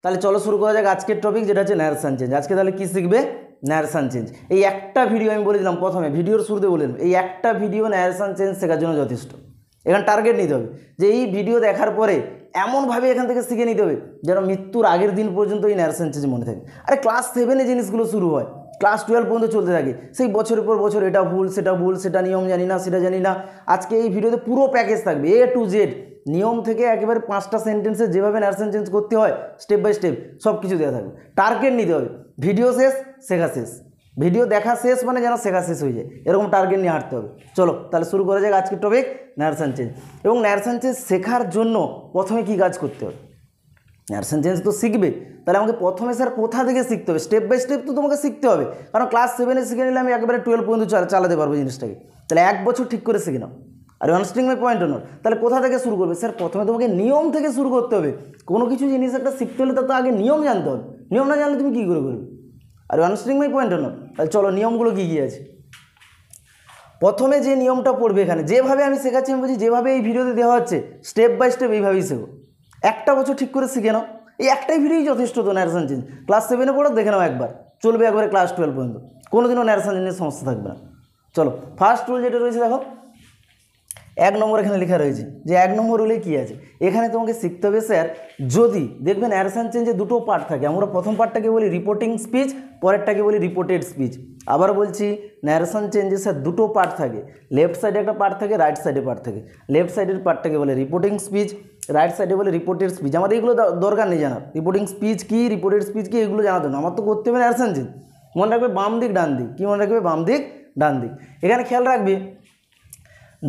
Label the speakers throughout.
Speaker 1: তাহলে চলো শুরু করা যাক আজকের টপিক, যেটা হচ্ছে ন্যারেশন চেঞ্জ। আজকে তাহলে কি শিখবে? Narration change. এই একটা ভিডিও আমি বলে দিলাম, প্রথমে ভিডিওর শুরুতে বলে দিলাম, এই একটা ভিডিও ন্যারেশন চেঞ্জ শেখার জন্য যথেষ্ট। এখানে টার্গেট নিতে হবে যে এই ভিডিও দেখার পরে এমনভাবে এখান থেকে শিখে নিতে হবে যেন মৃত্যুর আগের দিন পর্যন্ত এই ন্যারেশন চেঞ্জ মনে থাকে। আরে ক্লাস 7 জিনিসগুলো শুরু হয়, ক্লাস 12 পর্যন্ত চলতে থাকে, সেই বছরের পর বছর এটা ভুল সেটা নিয়ম জানি না, সেটা জানি না। আজকে এই ভিডিওতে পুরো প্যাকেজ থাকবে, A to Z, নিয়ম থেকে একেবারে 5টা সেন্টেন্সে যেভাবে ন্যারেশন চেঞ্জ করতে হয় স্টেপ বাই স্টেপ সব কিছু দেওয়া থাকবে। টার্গেট নিতে হবে, ভিডিও শেষ শেখা শেষ, ভিডিও দেখা শেষ মানে যেন শেখা শেষ হয়ে যায়, এরকম টার্গেট নিয়ে হাঁটতে হবে। চলো তাহলে শুরু করা যাক আজকের টপিক ন্যারেশন চেঞ্জ। এবং ন্যারেশন চেঞ্জ শেখার জন্য প্রথমে কী কাজ করতে হবে? ন্যারেশন চেঞ্জ তো শিখবে, তাহলে আমাকে প্রথমে স্যার কোথা থেকে শিখতে হবে? স্টেপ বাই স্টেপ তো তোমাকে শিখতে হবে, কারণ ক্লাস 7 শিখে নিলে আমি একেবারে 12 পর্যন্ত চালাতে পারবো জিনিসটাকে। তাহলে 1 বছর ঠিক করে শিখে নাও। আর আন্ডারস্ট্যান্ডিং মাই পয়েন্ট নট। তাহলে কোথা থেকে শুরু করবে? স্যার প্রথমে তোমাকে নিয়ম থেকে শুরু করতে হবে। কোনো কিছু জিনিস একটা শিখতে হলে তার তো আগে নিয়ম জানতে হবে, নিয়ম না জানলে তুমি কী করে করবে? আর আন্ডারস্ট্যান্ডিং মাই পয়েন্ট নট। তাহলে চলো নিয়মগুলো কী কী আছে। প্রথমে যে নিয়মটা পড়বে এখানে, যেভাবে আমি শেখাচ্ছি আমি বলছি যেভাবে এই ভিডিওতে দেওয়া হচ্ছে স্টেপ বাই স্টেপ এইভাবেই শেখো। 1টা বছর ঠিক করে শিখে নাও, এই একটাই ভিডিওই যথেষ্ট। তো ন্যারেশন চেঞ্জ ক্লাস 7 পড়ো, দেখে নাও একবার, চলবে একবারে ক্লাস 12 পর্যন্ত, কোনোদিনও ন্যারেশন চেঞ্জের সমস্যা থাকবে না। চলো ফার্স্ট রুল যেটা রয়েছে দেখো, 1 নম্বর এখানে লেখা রয়েছে যে 1 নম্বর রুলে কী আছে। এখানে তোমাকে শিখতে হবে স্যার, যদি দেখবে ন্যারেশন চেঞ্জে দুটো পার্ট থাকে, আমরা প্রথম পার্টটাকে বলি রিপোর্টিং স্পিচ, পরেরটাকে বলি রিপোর্টেড স্পিচ। আবার বলছি ন্যারেশন চেঞ্জে স্যার দুটো পার্ট থাকে, লেফট সাইডে একটা পার্ট থাকে, রাইট সাইডে পার্ট থাকে। লেফট সাইডের পার্টটাকে বলে রিপোর্টিং স্পিচ, রাইট সাইডে বলে রিপোর্টেড স্পিচ। আমার এইগুলো দরকার নেই জানার, রিপোর্টিং স্পিচ কী রিপোর্টেড স্পিচ কী এগুলো জানাতে না, আমার তো করতে হবে ন্যারেশন চেঞ্জ। মনে রাখবে বাম দিক ডান দিক, কী মনে রাখবে? বাম দিক ডান দিক। এখানে খেয়াল রাখবে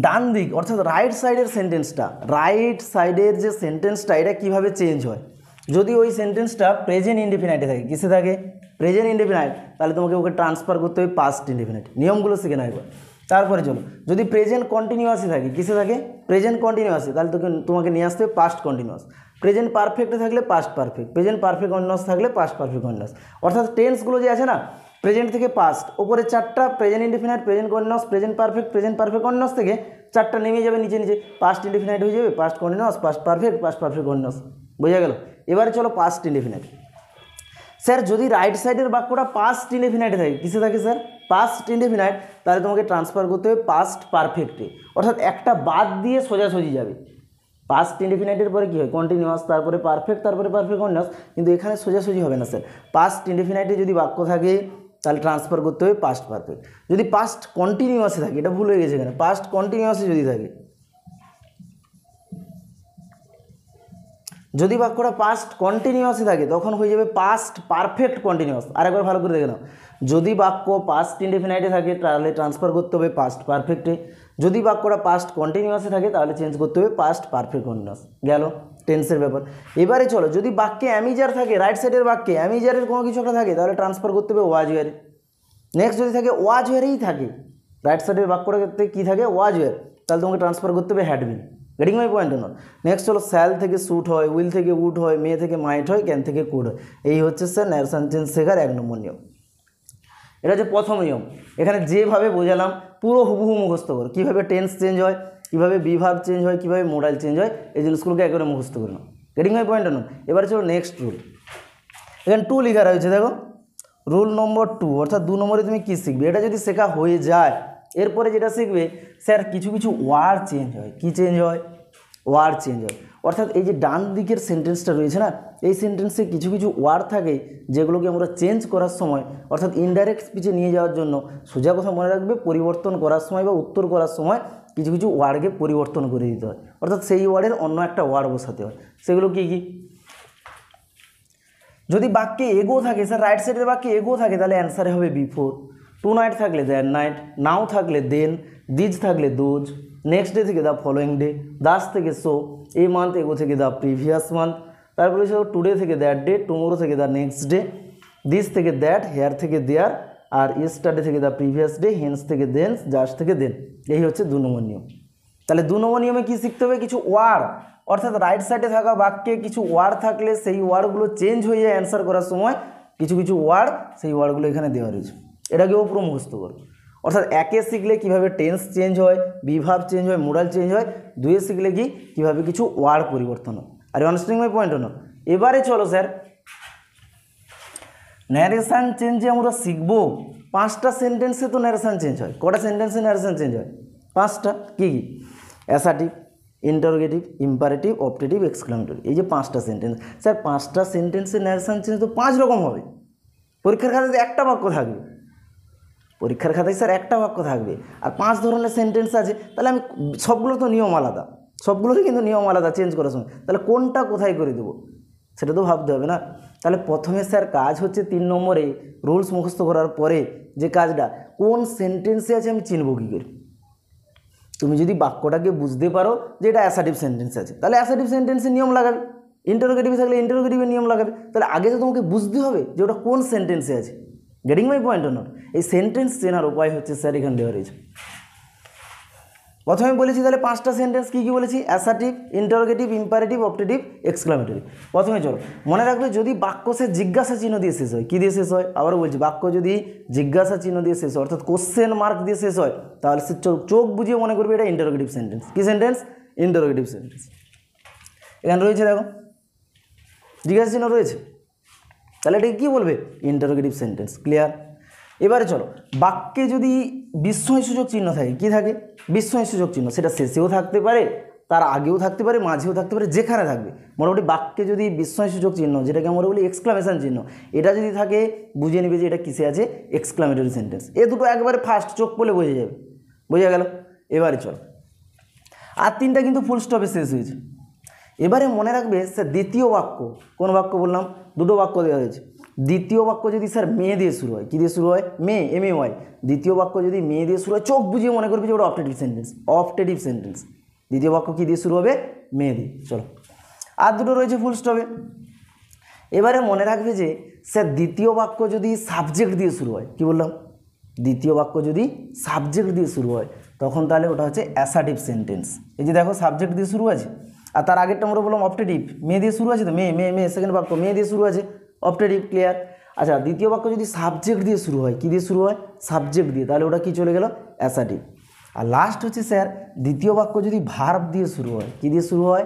Speaker 1: ডান দিক অর্থাৎ রাইট সাইডের সেন্টেন্সটা, রাইট সাইডের যে সেন্টেন্সটা এটা কীভাবে চেঞ্জ হয়। যদি ওই সেন্টেন্সটা প্রেজেন্ট ইনডেফিনাইটে থাকে, কিসে থাকে? প্রেজেন্ট ইনডেফিনাইট, তাহলে তোমাকে ওকে ট্রান্সফার করতে হবে পাস্ট ইনডেফিনাইট। নিয়মগুলো শিখে নাও একবার। তারপরে চলো, যদি প্রেজেন্ট কন্টিনিউয়াসই থাকে, কিসে থাকে? প্রেজেন্ট কন্টিনিউয়াসে, তাহলে তোমাকে নিয়ে আসতে হবে পাস্ট কন্টিনিউয়াস। প্রেজেন্ট পারফেক্টে থাকলে past perfect, present perfect continuous থাকলে পাস্ট পারফেক্ট কন্টিনিউয়াস। অর্থাৎ টেন্সগুলো যে আছে না, প্রেজেন্ট থেকে পাস্ট, ওপরে 4টা present indefinite, present continuous, present perfect continuous থেকে 4টা নেমে যাবে নিচে, পাস্ট ইনডেফিনাইট হয়ে যাবে, past continuous, past perfect continuous. বোঝা গেল? এবারে চলো পাস্ট ইনডেফিনাইট। স্যার যদি রাইট সাইডের বাক্যটা পাস্ট ইনডেফিনাইটে থাকে, কিসে থাকে স্যার? পাস্ট ইনডেফিনাইট, তাহলে তোমাকে ট্রান্সফার করতে হবে পাস্ট পারফেক্টে, অর্থাৎ একটা বাদ দিয়ে সোজাসুজি যাবে। পাস্ট ইনডেফিনাইটের পরে কী হয়? কন্টিনিউয়াস, তারপরে পারফেক্ট কন্টিনিউয়াস, কিন্তু এখানে সোজাসুজি হবে না স্যার। পাস্ট ইনডেফিনাইটে যদি বাক্য থাকে তাহলে ট্রান্সফার করতে হবে পাস্ট পারফেক্ট। যদি পাস্ট কন্টিনিউয়াসে থাকে, এটা ভুল হয়ে গেছে এখানে, পাস্ট কন্টিনিউয়াসে যদি থাকে, যদি বাক্যটা পাস্ট কন্টিনিউয়াসে থাকে তখন হয়ে যাবে পাস্ট পারফেক্ট কন্টিনিউয়াস। আরেকবার ভালো করে দেখে নাও, যদি বাক্য পাস্ট ইনডেফিনাইটে থাকে তাহলে ট্রান্সফার করতে হবে পাস্ট পারফেক্টে, যদি বাক্যটা পাস্ট কন্টিনিউয়াসে থাকে তাহলে চেঞ্জ করতে হবে পাস্ট পারফেক্ট কন্টিনিউয়াস। গেল টেন্সের ব্যাপার। এবারে চলো, যদি বাক্যে অ্যামিজার থাকে, রাইট সাইডের বাক্যে অ্যামিজারের কোনো কিছু একটা থাকে তাহলে ট্রান্সফার করতে হবে ওয়াজ ওয়ারে। নেক্সট যদি থাকে ওয়াজ ওয়ারেই থাকে, রাইট সাইডের বাক্যটাতে কী থাকে? ওয়াজ ওয়ার, তাহলে তোমাকে ট্রান্সফার করতে হবে had been. Getting my point not? Next হলো স্যাল থেকে স্যুট হয়, উইল থেকে উড হয়, মে থেকে মাইট হয়, ক্যান থেকে কুড হয়। এই হচ্ছে স্যার ন্যারেশন চেঞ্জ শেখার 1 নম্বর নিয়ম। এটা হচ্ছে প্রথম নিয়ম। এখানে যেভাবে বোঝালাম পুরো হুবহু মুখস্থ করো, কীভাবে টেন্স চেঞ্জ হয়, কীভাবে বিভাব চেঞ্জ হয়, কীভাবে মোডাল চেঞ্জ হয়, এই জিনিসগুলোকে একেবারে মুখস্থ করে নাও। Getting my point not? এবারে চলো নেক্সট রুল। এখানে 2 লেখা রয়েছে দেখো, রুল নম্বর 2, অর্থাৎ 2 নম্বরে তুমি কী শিখবে। এটা যদি শেখা হয়ে যায় এরপরে যেটা শিখবে, স্যার কিছু ওয়ার্ড চেঞ্জ হয়। কী চেঞ্জ হয়? ওয়ার্ড চেঞ্জ হয়। অর্থাৎ এই যে ডান দিকের সেন্টেন্সটা রয়েছে না, এই সেন্টেন্সে কিছু ওয়ার্ড থাকে যেগুলোকে আমরা চেঞ্জ করার সময়, অর্থাৎ ইনডাইরেক্ট স্পিচে নিয়ে যাওয়ার জন্য, সোজা কথা মনে রাখবে, পরিবর্তন করার সময় বা উত্তর করার সময় কিছু ওয়ার্ডকে পরিবর্তন করে দিতে হয়, অর্থাৎ সেই ওয়ার্ডের অন্য একটা ওয়ার্ড বসাতে হয়। সেগুলো কী কী? যদি বাক্যে এগো থাকে, স্যার রাইট সাইডের বাক্যে এগো থাকে তাহলে অ্যান্সারে হবে বিফোর। টু নাইট থাকলে দ্যাট নাইট, নাও থাকলে দেন, দিজ থাকলে দোজ, নেক্সট ডে থেকে দ্য ফলোয়িং ডে, দাস থেকে সো, এই মান্থ এগো থেকে দ্য প্রিভিয়াস মান্থ, তারপরে টুডে থেকে দ্যাট ডে, টুমোরো থেকে দ্য নেক্সট ডে, দিস থেকে দ্যাট, হেয়ার থেকে দেয়ার, আর ইয়েস্টারডে থেকে দ্য প্রিভিয়াস ডে, হেন্স থেকে দেন, জাস্ট থেকে দেন। এই হচ্ছে 2 নম্বর নিয়ম। তাহলে 2 নম্বর নিয়মে কী শিখতে হবে? কিছু ওয়ার্ড, অর্থাৎ রাইট সাইডে থাকা বাক্যে কিছু ওয়ার্ড থাকলে সেই ওয়ার্ডগুলো চেঞ্জ হয়ে যায় অ্যান্সার করার সময়, কিছু ওয়ার্ড, সেই ওয়ার্ডগুলো এখানে দেওয়া রয়েছে, এটাকেও পুরো মুখস্থ করো। অর্থাৎ 1-এ শিখলে কীভাবে টেন্স চেঞ্জ হয়, বিভাব চেঞ্জ হয়, মোডাল চেঞ্জ হয়, 2-এ শিখলে কি কীভাবে কিছু ওয়ার্ড পরিবর্তন হয়। আর আন্ডারস্ট্যান্ডিং মাই পয়েন্ট নট? এবারে চলো স্যার ন্যারেশান চেঞ্জে আমরা শিখবো 5টা সেন্টেন্সে তো ন্যারেশান চেঞ্জ হয়। কটা সেন্টেন্সে ন্যারেশান চেঞ্জ হয়? 5টা। কী কী? Assertive, interrogative, imperative, optative, exclamatory. এই যে 5টা সেন্টেন্স, স্যার 5টা সেন্টেন্সে ন্যারেশান চেঞ্জ তো 5 রকম হবে। পরীক্ষার খাতায় একটা বাক্য থাকবে, পরীক্ষার খাতায় স্যার একটা বাক্য থাকবে, আর 5 ধরনের সেন্টেন্স আছে। তাহলে আমি সবগুলো তো নিয়ম আলাদা, সবগুলোরই কিন্তু নিয়ম আলাদা চেঞ্জ করার সময়, তাহলে কোনটা কোথায় করে দেবো সেটা তো ভাবতে হবে না। তাহলে প্রথমে স্যার কাজ হচ্ছে 3 নম্বরে রুলস মুখস্থ করার পরে যে কাজটা, কোন সেন্টেন্সে আছে আমি চিনব কী করে। তুমি যদি বাক্যটাকে বুঝতে পারো যে এটা অ্যাসার্টিভ সেন্টেন্স আছে, তাহলে অ্যাসার্টিভ সেন্টেন্সের নিয়ম লাগাবে। ইন্টারোগেটিভ থাকলে ইন্টারোগেটিভের নিয়ম লাগাবে। তাহলে আগে তো তোমাকে বুঝতে হবে যে ওটা কোন সেন্টেন্সে আছে। Getting my point or not? এই সেন্টেন্স চেনার উপায় হচ্ছে স্যার এখানে দেওয়া রয়েছে। প্রথমে বলেছি তাহলে 5টা সেন্টেন্স কী কী বলেছি? Assertive, interrogative, imperative, optative, exclamatory. প্রথমে চলো মনে রাখবে, যদি বাক্য সে জিজ্ঞাসা চিহ্ন দিয়ে শেষ হয়, কী দিয়ে শেষ হয়? আবারও বলছি, বাক্য যদি জিজ্ঞাসা চিহ্ন দিয়ে শেষ হয়, অর্থাৎ কোশ্চেন মার্ক দিয়ে শেষ হয়, তাহলে সে চোখ বুঝিয়ে মনে করবে এটা ইন্টারোগেটিভ সেন্টেন্স। কী সেন্টেন্স? Interrogative sentence. এখানে রয়েছে দেখো, জিজ্ঞাসা চিহ্ন রয়েছে, তাহলে এটাকে কী বলবে? Interrogative sentence. ক্লিয়ার? এবারে চলো, বাক্যে যদি বিস্ময়সূচক চিহ্ন থাকে, কী থাকে? বিস্ময়সূচক চিহ্ন। সেটা শেষেও থাকতে পারে, তার আগেও থাকতে পারে, মাঝেও থাকতে পারে, যেখানে থাকবে। মোটামুটি বাক্যে যদি বিস্ময়সূচক চিহ্ন, যেটাকে আমরা বলি এক্সক্লামেশন চিহ্ন, এটা যদি থাকে, বুঝে নেবে যে এটা কিসে আছে? Exclamatory sentence. এ দুটো একবারে ফার্স্ট, চোখ পড়লে বোঝা যাবে। বোঝা গেল? এবারে চলো, আর 3টা কিন্তু ফুল স্টপে শেষ হয়েছে। এবারে মনে রাখবে স্যার দ্বিতীয় বাক্য, কোন বাক্য বললাম? দুটো বাক্য দেওয়া হয়েছে। দ্বিতীয় বাক্য যদি স্যার মেয়ে দিয়ে শুরু হয়, কী দিয়ে শুরু হয়? মেয়ে, MAY। দ্বিতীয় বাক্য যদি মেয়ে দিয়ে শুরু হয়, চোখ বুঝিয়ে মনে করবে যে ওটা অপটেটিভ সেন্টেন্স। Optative sentence. দ্বিতীয় বাক্য কী দিয়ে শুরু হবে? মেয়ে দিয়ে। চলো, আর দুটো রয়েছে ফুল স্টপে। এবারে মনে রাখবে যে স্যার দ্বিতীয় বাক্য যদি সাবজেক্ট দিয়ে শুরু হয়, কী বললাম? দ্বিতীয় বাক্য যদি সাবজেক্ট দিয়ে শুরু হয়, তখন তাহলে ওটা হচ্ছে অ্যাসার্টিভ সেন্টেন্স। এই যে দেখো, সাবজেক্ট দিয়ে শুরু আছে, আর তার আগেরটা আমরা বললাম অপটেটিভ, মেয়ে দিয়ে শুরু আছে, তো মেয়ে মেয়ে মেয়ে, সেকেন্ড বাক্য মেয়ে দিয়ে শুরু আছে, অপটেটিভ। ক্লিয়ার? আচ্ছা, দ্বিতীয় বাক্য যদি সাবজেক্ট দিয়ে শুরু হয়, কী দিয়ে শুরু হয়? সাবজেক্ট দিয়ে, তাহলে ওটা কী চলে গেল? অ্যাসার্টিভ। আর লাস্ট হচ্ছে স্যার দ্বিতীয় বাক্য যদি ভার্ব দিয়ে শুরু হয়, কী দিয়ে শুরু হয়?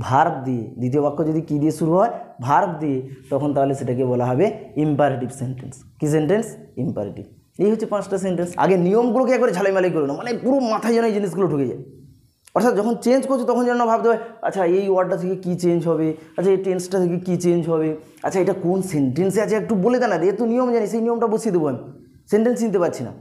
Speaker 1: ভার্ব দিয়ে। দ্বিতীয় বাক্য যদি কী দিয়ে শুরু হয়? ভার্ব দিয়ে, তখন তাহলে সেটাকে বলা হবে ইম্পারেটিভ সেন্টেন্স। কী সেন্টেন্স? ইম্পারেটিভ। এই হচ্ছে 5টা সেন্টেন্স। আগে নিয়মগুলোকে একবারে ঝালাইমালাই করো না, মানে পুরো মাথায় যেন এই জিনিসগুলো ঢুকে যায়। অর্থাৎ যখন চেঞ্জ করছো তখন যেন ভাবতে হয়, আচ্ছা এই ওয়ার্ডটা থেকে কী চেঞ্জ হবে, আচ্ছা এই টেন্সটা থেকে কী চেঞ্জ হবে, আচ্ছা এটা কোন সেন্টেন্সে আছে একটু বলে দেন না, এ তো নিয়ম জানি, সেই নিয়মটা বসিয়ে দেবো আমি, সেন্টেন্স চিনতে পারছি না।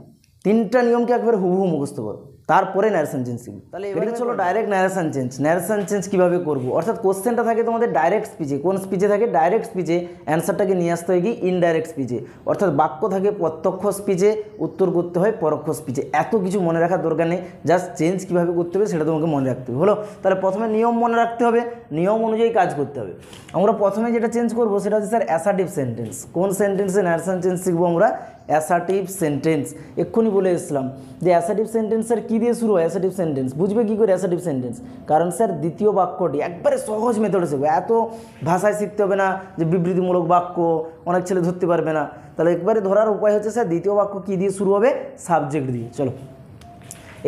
Speaker 1: 3টা নিয়মকে একবারে হুবহু মুখস্থ করো, তারপরে ন্যারেশন চেঞ্জ শিখবে। তাহলে এবারে চলো direct narration change. Narration change কীভাবে করবো? অর্থাৎ কোশ্চেনটা থাকে তোমাদের ডাইরেক্ট স্পিচে। কোন স্পিচে থাকে? ডাইরেক্ট স্পিচে। অ্যান্সারটাকে নিয়ে আসতে হয় কি? ইনডাইরেক্ট স্পিচে। অর্থাৎ বাক্য থাকে প্রত্যক্ষ স্পিচে, উত্তর করতে হয় পরোক্ষ স্পিচে। এত কিছু মনে রাখার দরকার নেই, জাস্ট চেঞ্জ কীভাবে করতে হবে সেটা তোমাকে মনে রাখতে হবে। হলো? তাহলে প্রথমে নিয়ম মনে রাখতে হবে, নিয়ম অনুযায়ী কাজ করতে হবে। আমরা প্রথমে যেটা চেঞ্জ করবো সেটা হচ্ছে স্যার অ্যাসার্টিভ সেন্টেন্স। কোন সেন্টেন্সে ন্যারেশন চেঞ্জ শিখবো আমরা? Assertive sentence. এক্ষুনি বলে এসলাম যে অ্যাসার্টিভ সেন্টেন্সের কী দিয়ে শুরু হয়? Assertive sentence. বুঝবে কী করে অ্যাসার্টিভ সেন্টেন্স? কারণ স্যার দ্বিতীয় বাক্যটি একবারে সহজ মেথডে শিখবে, এত ভাষায় শিখতে হবে না যে বিবৃতিমূলক বাক্য অনেক ছেলে ধরতে পারবে না। তাহলে একবারে ধরার উপায় হচ্ছে স্যার দ্বিতীয় বাক্য কী দিয়ে শুরু হবে? সাবজেক্ট দিয়ে। চলো,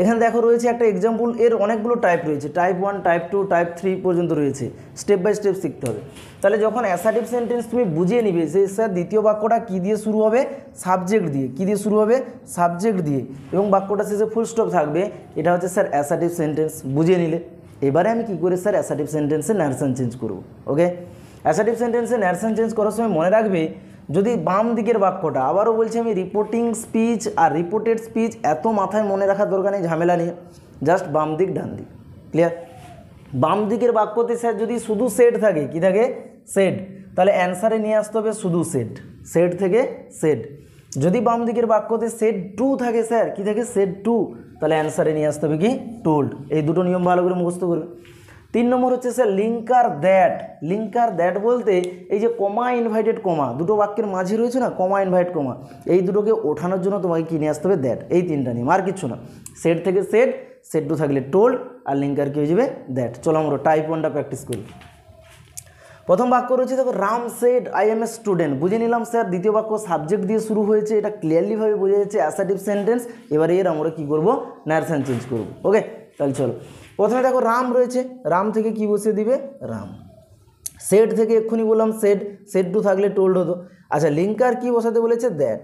Speaker 1: এখানে দেখো রয়েছে একটা এক্সাম্পল, এর অনেকগুলো টাইপ রয়েছে, টাইপ 1, টাইপ 2, টাইপ 3 পর্যন্ত রয়েছে। স্টেপ বাই স্টেপ শিখতে হবে। তাহলে যখন অ্যাসার্টিভ সেন্টেন্স তুমি বুঝিয়ে নিবে যে স্যার দ্বিতীয় বাক্যটা কী দিয়ে শুরু হবে? সাবজেক্ট দিয়ে। কী দিয়ে শুরু হবে? সাবজেক্ট দিয়ে, এবং বাক্যটা শেষে ফুল স্টপ থাকবে, এটা হচ্ছে স্যার অ্যাসার্টিভ সেন্টেন্স। বুঝিয়ে নিলে এবারে আমি কী করে স্যার অ্যাসার্টিভ সেন্টেন্সে ন্যারেশন চেঞ্জ করব। ওকে, অ্যাসার্টিভ সেন্টেন্সে ন্যারেশন চেঞ্জ করার সময় মনে রাখবে, যদি বাম দিকের বাক্যটা, আবারও বলছি আমি, রিপোর্টিং স্পিচ আর রিপোর্টেড স্পিচ এত মাথায় মনে রাখার দরকার নেই, ঝামেলা নেই, জাস্ট বাম দিক ডান দিক। ক্লিয়ার? বাম দিকের বাক্যতে স্যার যদি শুধু সেট থাকে, কী থাকে? সেট, তাহলে অ্যান্সারে নিয়ে আসতে হবে শুধু সেট, সেট থেকে সেট। যদি বাম দিকের বাক্যতে সেট 2 থাকে স্যার, কী থাকে? সেট 2, তাহলে অ্যান্সারে নিয়ে আসতে হবে কি? টোল্ড। এই দুটো নিয়ম ভালো করে মুখস্থ করবে। 3 নম্বর হচ্ছে sir linker that. Linker that বলতে এই যে কমা ইনভাইটেড কমা, দুটো বাক্যের মাঝে রয়েছে না কমা ইনভাইট কমা, এই দুটোকে ওঠানোর জন্য তোমাকে কী নিয়ে আসতে হবে? দ্যাট। এই 3টা নিয়ম, আর কিচ্ছু না। সেট থেকে সেট, সেট 2 থাকলে টোল্ড, আর লিঙ্কার কী হয়ে যাবে? দ্যাট। চলো আমরা টাইপ 1টা প্র্যাকটিস করি। প্রথম বাক্য রয়েছে দেখো, Ram said I M a student. বুঝে নিলাম স্যার দ্বিতীয় বাক্য সাবজেক্ট দিয়ে শুরু হয়েছে, এটা ক্লিয়ারলিভাবে বোঝা যাচ্ছে অ্যাসার্টিভ সেন্টেন্স। এবারে এর আমরা কী করবো? ন্যারেশন চেঞ্জ করবো। ওকে, তাহলে চলো প্রথমে দেখো রাম রয়েছে, রাম থেকে কি বসিয়ে দিবে? রাম। সেড থেকে এক্ষুনি বললাম সেড টু থাকলে টোল্ড হতো। আচ্ছা লিঙ্কার কি বসাতে বলেছে, দ্যাট।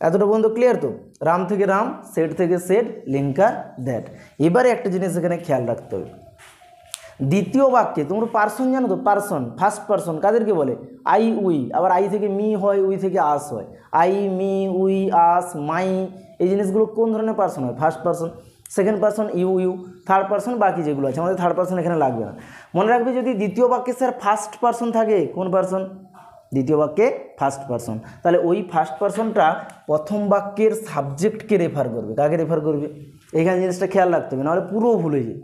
Speaker 1: এতটা পর্যন্ত ক্লিয়ার তো? রাম থেকে রাম, সেড থেকে সেড, লিঙ্কার দ্যাট। এবারে একটা জিনিস এখানে খেয়াল রাখতে হবে, দ্বিতীয় বাক্যে তোমরা পার্সন জানো তো, পার্সন ফার্স্ট পার্সন কাদেরকে বলে, আই উই, আবার আই থেকে মি হয়, উই থেকে আস হয়। I, me, we, us, my, এই জিনিসগুলো কোন ধরনের পার্সন হয়, first person. Second person you, third person বাকি যেগুলো আছে, আমাদের থার্ড পার্সন এখানে লাগবে না। মনে রাখবে যদি দ্বিতীয় বাক্যে স্যার ফার্স্ট পার্সন থাকে, কোন পার্সন, দ্বিতীয় বাক্যে ফার্স্ট পার্সন, তাহলে ওই ফার্স্ট পার্সনটা প্রথম বাক্যের সাবজেক্টকে রেফার করবে। কাকে রেফার করবে, এইখানে জিনিসটা খেয়াল রাখতে হবে, নাহলে পুরো ভুলে যায়।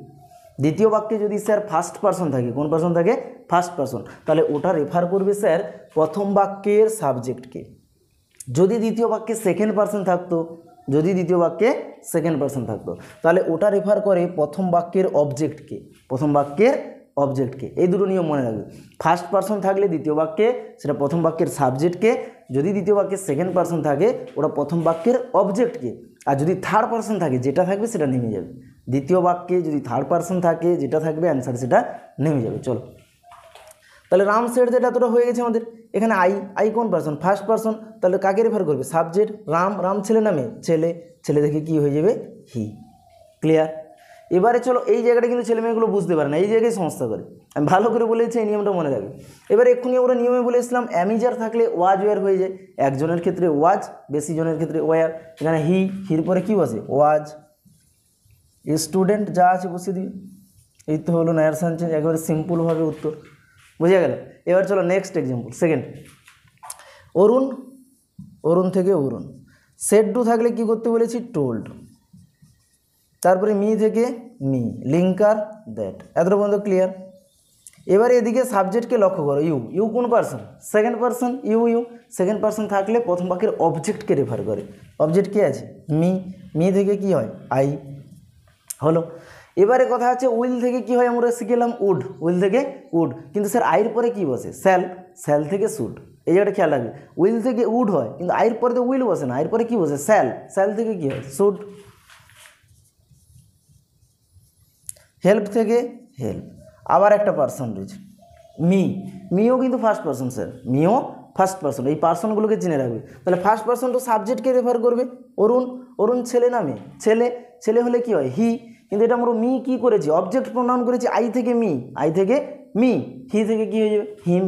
Speaker 1: দ্বিতীয় বাক্যে যদি স্যার ফার্স্ট পার্সন থাকে, কোন পার্সন থাকে, ফার্স্ট পার্সন, তাহলে ওটা রেফার করবে স্যার প্রথম বাক্যের সাবজেক্টকে। যদি দ্বিতীয় বাক্যে সেকেন্ড পার্সন থাকতো, যদি দ্বিতীয় বাক্যে সেকেন্ড পার্সন থাকতো, তাহলে ওটা রেফার করে প্রথম বাক্যের অবজেক্টকে, প্রথম বাক্যের অবজেক্টকে। এই দুটো নিয়ম মনে রাখবে। ফার্স্ট পার্সন থাকলে দ্বিতীয় বাক্যে সেটা প্রথম বাক্যের সাবজেক্টকে, যদি দ্বিতীয় বাক্যে সেকেন্ড পার্সন থাকে ওটা প্রথম বাক্যের অবজেক্টকে, আর যদি থার্ড পার্সন থাকে যেটা থাকবে সেটা নেমে যাবে। দ্বিতীয় বাক্যে যদি থার্ড পার্সন থাকে যেটা থাকবে অ্যান্সার সেটা নেমে যাবে। চলো তাহলে রাম সেড যেটা এতটা হয়ে গেছে আমাদের। এখানে আই কোন পার্সন, ফার্স্ট পার্সন, তাহলে কাকে রেফার করবে, সাবজেক্ট। রাম ছেলে নামে, ছেলে দেখে কি হয়ে যাবে, হি। ক্লিয়ার? এবারে চলো এই জায়গাটা কিন্তু ছেলে মেয়েগুলো বুঝতে পারে না, এই জায়গায় সমস্যা করে। আমি ভালো করে বলেছি, এই নিয়মটা মনে রাখবে। এবারে এক্ষুনি আমরা নিয়মে বলেছিলাম অ্যামিজার থাকলে ওয়াজ ওয়ার হয়ে যায়। একজনের ক্ষেত্রে ওয়াজ, বেশি জনের ক্ষেত্রে ওয়ার। এখানে হির পরে কী বসে, ওয়াজ। স্টুডেন্ট যা আছে বসে দিই, এই তো হলো নায়ার সেন্টেন্স, একেবারে সিম্পলভাবে উত্তর বুঝে গেল। এবার চলো নেক্সট এক্সাম্পল, সেকেন্ড। অরুণ থেকে অরুণ, সেড টু থাকলে কি করতে বলেছি, টোল্ড। তারপরে মি থেকে মি, লিঙ্কার দ্যাট। এতটা পর্যন্ত ক্লিয়ার? এবারে এদিকে সাবজেক্টকে লক্ষ্য করো, ইউ কোন person, second person. You second person থাকলে প্রথম বাক্যের অবজেক্টকে রেফার করে। অবজেক্ট কে আছে, মি থেকে কি হয়, আই। হলো। এবারে কথা আছে উইল থেকে কি হয়, আমরা শিখেলাম উড, উইল থেকে উড। কিন্তু স্যার আইয়ের পরে কি বসে, স্যাল থেকে শুড। এই জায়গাটা খেয়াল রাখবে, উইল থেকে উড হয় কিন্তু আইয়ের পরে তো উইল বসে না, আইয়ের পরে কি বসে, স্যাল থেকে কি হয়, শুড। হেল্প থেকে হেল্প, আবার একটা পার্সন রয়েছে মিও কিন্তু ফার্স্ট পার্সন স্যার, মিও ফার্স্ট পার্সন। এই পার্সনগুলোকে চিনে রাখবে। তাহলে ফার্স্ট পার্সন তো সাবজেক্টকে রেফার করবে। অরুণ ছেলে নামে, ছেলে হলে কি হয়, হি। কিন্তু এটা আমরা মি কি করেছি, অবজেক্ট প্রোনাউন করেছি, আই থেকে মি, হি থেকে কি হয়ে যাবে, হিম।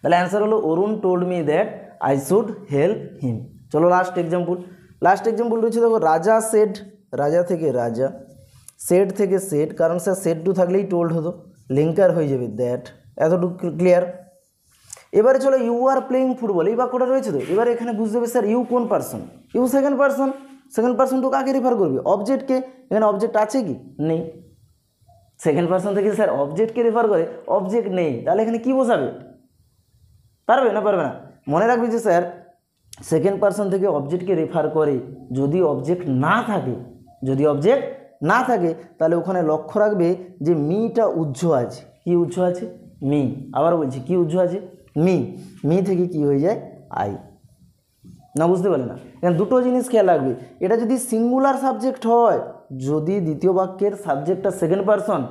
Speaker 1: তাহলে অ্যান্সার হলো Arun told me that I should help him. চলো লাস্ট এক্সাম্পল রয়েছে দেখো, রাজা থেকে রাজা, সেড থেকে সেড, কারণ স্যার সেড টু থাকলেই টোল্ড হতো, লিঙ্কার হয়ে যাবে দ্যাট। এতটুকু ক্লিয়ার? এবারে চলো ইউ আর প্লেয়িং ফুটবল, এই বাক্যটা রয়েছে তো। এবারে এখানে বুঝতে হবে স্যার ইউ কোন পার্সন, ইউ সেকেন্ড পার্সন তো কাকে রেফার করবে, অবজেক্টকে। এখানে অবজেক্ট আছে কি, নেই। সেকেন্ড পার্সন থেকে স্যার অবজেক্টকে রেফার করে, অবজেক্ট নেই, তাহলে এখানে কি বসাবে, পারবে না মনে রাখবে যে স্যার সেকেন্ড পার্সন থেকে অবজেক্টকে রেফার করে যদি অবজেক্ট না থাকে, তাহলে ওখানে লক্ষ্য রাখবে যে মিটা উজ্জ্ব আছে। কি উজ্জ্ব আছে, মি। আবার বলছি কি উজ্জ্ব আছে, মি থেকে কি হয়ে যায়, আই। না বুঝতে পারলে না? এখানে দুটো জিনিস খেয়াল রাখবে, এটা যদি সিঙ্গুলার সাবজেক্ট হয়, যদি দ্বিতীয় বাক্যের সাবজেক্টটা সেকেন্ড পার্সন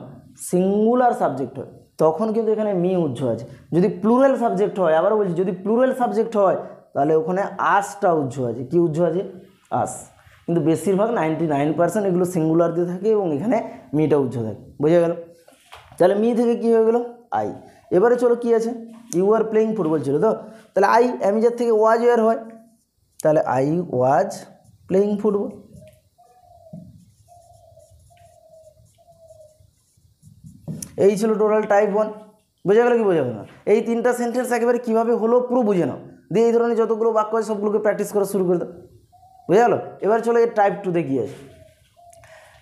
Speaker 1: সিঙ্গুলার সাবজেক্ট হয়, তখন কিন্তু এখানে মি উজ্জ্ব আছে। যদি প্লুরাল সাবজেক্ট হয়, আবার বলছি যদি প্লুরাল সাবজেক্ট হয়, তাহলে ওখানে আসটা উজ্জ্ব আছে। কি উজ্জ্ব আছে, আস। কিন্তু বেশিরভাগ 99% এগুলো সিঙ্গুলার দিয়ে থাকে এবং এখানে মিটা উজ্জ্ব থাকে। বোঝা গেল? তাহলে মি থেকে কি হয়ে গেল, আই। এবারে চলো কি আছে, ইউ আর প্লেয়িং ফুটবল ছিল তো, তাহলে আই অ্যামিজার থেকে ওয়াজ ওয়ার হয়, তাহলে আই ওয়াজ প্লেয়িং ফুটবল। এই ছিল টোটাল টাইপ 1। বোঝা গেল কি বোঝা গেল না? এই তিনটা সেন্টেন্স একেবারে কীভাবে হলো পুরো বুঝে নাও, দিয়ে এই ধরনের যতগুলো বাক্য আছে সবগুলোকে প্র্যাকটিস করা শুরু করে দাও। বোঝা গেল? এবার চলো এই টাইপ 2তে কী আছে।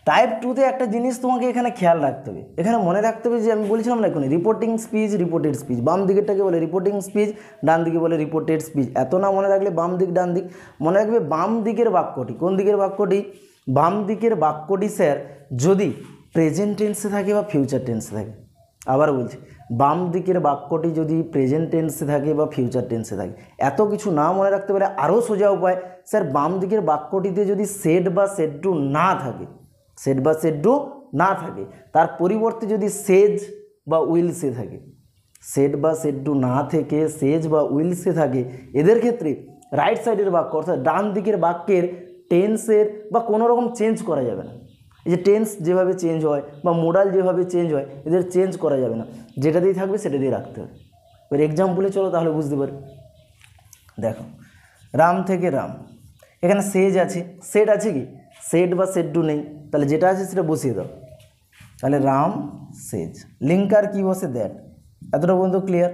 Speaker 1: টাইপ 2তে একটা জিনিস তোমাকে এখানে খেয়াল রাখতে হবে, এখানে মনে রাখতে হবে যে আমি বলছিলাম না এখন রিপোর্টিং স্পিচ, রিপোর্টেড স্পিচ। বাম দিকেরটাকে বলে রিপোর্টিং স্পিচ, ডান দিকে বলে রিপোর্টেড স্পিচ। এত না মনে রাখলে বাম দিক ডান দিক মনে রাখবে। বাম দিকের বাক্যটি, কোন দিকের বাক্যটি, বাম দিকের বাক্যটি স্যার যদি প্রেজেন্ট টেন্সে থাকে বা ফিউচার টেন্সে থাকে। আবার বলছি, বাম দিকের বাক্যটি যদি প্রেজেন্ট টেন্সে থাকে বা ফিউচার টেন্সে থাকে। এত কিছু না মনে রাখতে পারে আরও সোজা উপায়, স্যার বাম দিকের বাক্যটিতে যদি সেড বা সেড টু না থাকে, সেড বা সেড টু না থাকে তার পরিবর্তে যদি সেজ বা উইল সে থাকে, সেড বা সেড টু না থেকে সেজ বা উইল সে থাকে, এদের ক্ষেত্রে রাইট সাইডের বাক্য অর্থাৎ ডান দিকের বাক্যের টেন্সের বা কোনো রকম চেঞ্জ করা যাবে না। এই যে টেন্স যেভাবে চেঞ্জ হয় বা মোডাল যেভাবে চেঞ্জ হয়, এদের চেঞ্জ করা যাবে না, যেটা দিয়ে থাকবে সেটা দিয়ে রাখতে হবে। এবার এক্সাম্পলে চলো তাহলে বুঝতে পারি। দেখো, রাম থেকে রাম, এখানে সেজ আছে, সেট আছে কি, সেট বা সেট টু নেই, তাহলে যেটা আছে সেটা বসিয়ে দাও, তাহলে রাম সেজ। লিঙ্কার কি বসে, দ্যাট। এতটা পর্যন্ত ক্লিয়ার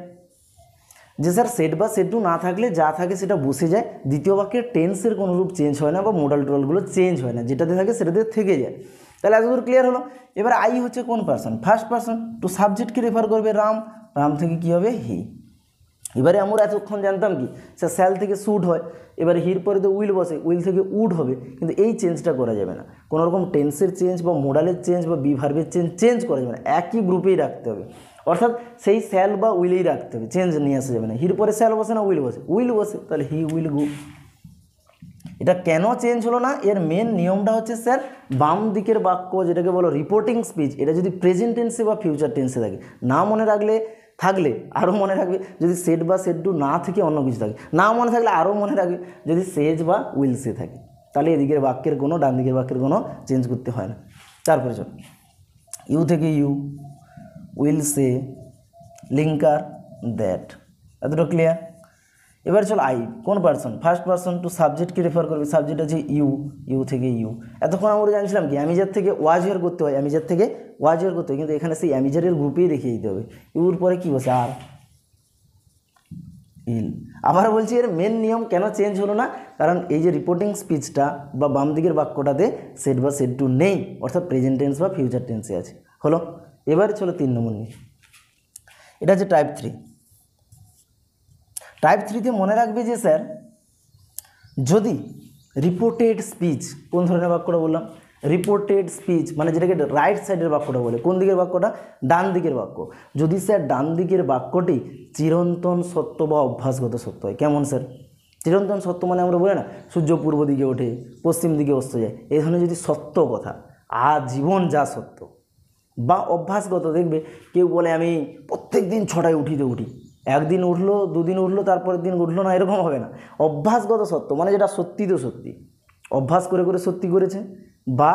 Speaker 1: যে স্যার সেট বা সেট টু না থাকলে যা থাকে সেটা বসে যায়, দ্বিতীয় বাক্যের টেন্সের কোনো রূপ চেঞ্জ হয় না বা মোডাল টোডালগুলো চেঞ্জ হয় না, যেটাতে থাকে সেটাতে থেকে যায়। তাহলে এতদূর ক্লিয়ার হলো। এবার আই হচ্ছে কোন পার্সন, ফার্স্ট পার্সন, টু সাবজেক্টকে রেফার করবে রাম, রাম থেকে কী হবে, হি। এবারে আমরা এতক্ষণ জানতাম কি স্যার স্যাল থেকে শুড হয়, এবারে হির পরে তো উইল বসে, উইল থেকে উড হবে, কিন্তু এই চেঞ্জটা করা যাবে না, কোনো রকম টেন্সের চেঞ্জ বা মোডালের চেঞ্জ বা বি ভার্বের চেঞ্জ করা যাবে না, একই গ্রুপেই রাখতে হবে, অর্থাৎ সেই স্যাল বা উইলেই রাখতে হবে, চেঞ্জ নিয়ে আসা যাবে না। হির পরে স্যাল বসে না উইল বসে, উইল বসে, তাহলে হি উইল গো। এটা কেন চেঞ্জ হলো না, এর মেন নিয়মটা হচ্ছে স্যার বাম দিকের বাক্য যেটাকে বলো রিপোর্টিং স্পিচ, এটা যদি প্রেজেন্ট টেন্সে বা ফিউচার টেন্সে থাকে, না মনে রাখলে থাকলে আরও মনে রাখবে, যদি সেট বা সেট টু না থেকে অন্য কিছু থাকে, না মনে থাকলে আরও মনে রাখবে যদি সেজ বা উইল সে থাকে, তাহলে এদিকের বাক্যের কোনো ডান দিকের বাক্যের কোনো চেঞ্জ করতে হয় না। তারপরে চল, ইউ থেকে you, will say, linker that, এতটা ক্লিয়ার। এবার চল আই কোন পার্সন, ফার্স্ট পার্সন, টু সাবজেক্টকে রেফার করবে, সাবজেক্ট আছে ইউ, ইউ থেকে ইউ। এতক্ষণ আমরা জানছিলাম কি অ্যামিজার থেকে ওয়াজ হেয়ার করতে হয়, অ্যামিজার থেকে ওয়াজ হেয়ার করতে হয়, কিন্তু এখানে সেই অ্যামিজারের গ্রুপেই রেখে দিতে হবে, ইউর পরে কী বসে আর, ইল। আবার বলছি এর মেন নিয়ম কেন চেঞ্জ হলো না, কারণ এই যে রিপোর্টিং স্পিচটা বা বাম দিকের বাক্যটাতে সেট বা সেট টু নেই, অর্থাৎ প্রেজেন্ট টেন্স বা ফিউচার টেন্সে আছে। হলো, এবার চলো 3 নম্বর নিয়ে, এটা হচ্ছে টাইপ 3। টাইপ 3তে মনে রাখবে যে স্যার যদি রিপোর্টেড স্পিচ, কোন ধরনের বাক্যটা বললাম, রিপোর্টেড স্পিচ মানে যেটাকে রাইট সাইডের বাক্যটা বলে, কোন দিকের বাক্যটা, ডান দিকের বাক্য, যদি স্যার ডান দিকের বাক্যটি চিরন্তন সত্য বা অভ্যাসগত সত্য হয়। কেমন স্যার, চিরন্তন সত্য মানে আমরা বলি না সূর্য পূর্ব দিকে ওঠে পশ্চিম দিকে অস্ত যায়, এই ধরনের যদি সত্য কথা, আজীবন যা সত্য, বা অভ্যাসগত, দেখবে কেউ বলে আমি প্রত্যেক দিন 6টায় উঠি, একদিন উঠলো, দুদিন উঠলো, তারপরের দিন উঠলো না, এরকম হবে না। অভ্যাসগত সত্য মানে যেটা সত্যি তো সত্যি, অভ্যাস করে করে সত্যি করেছে, বা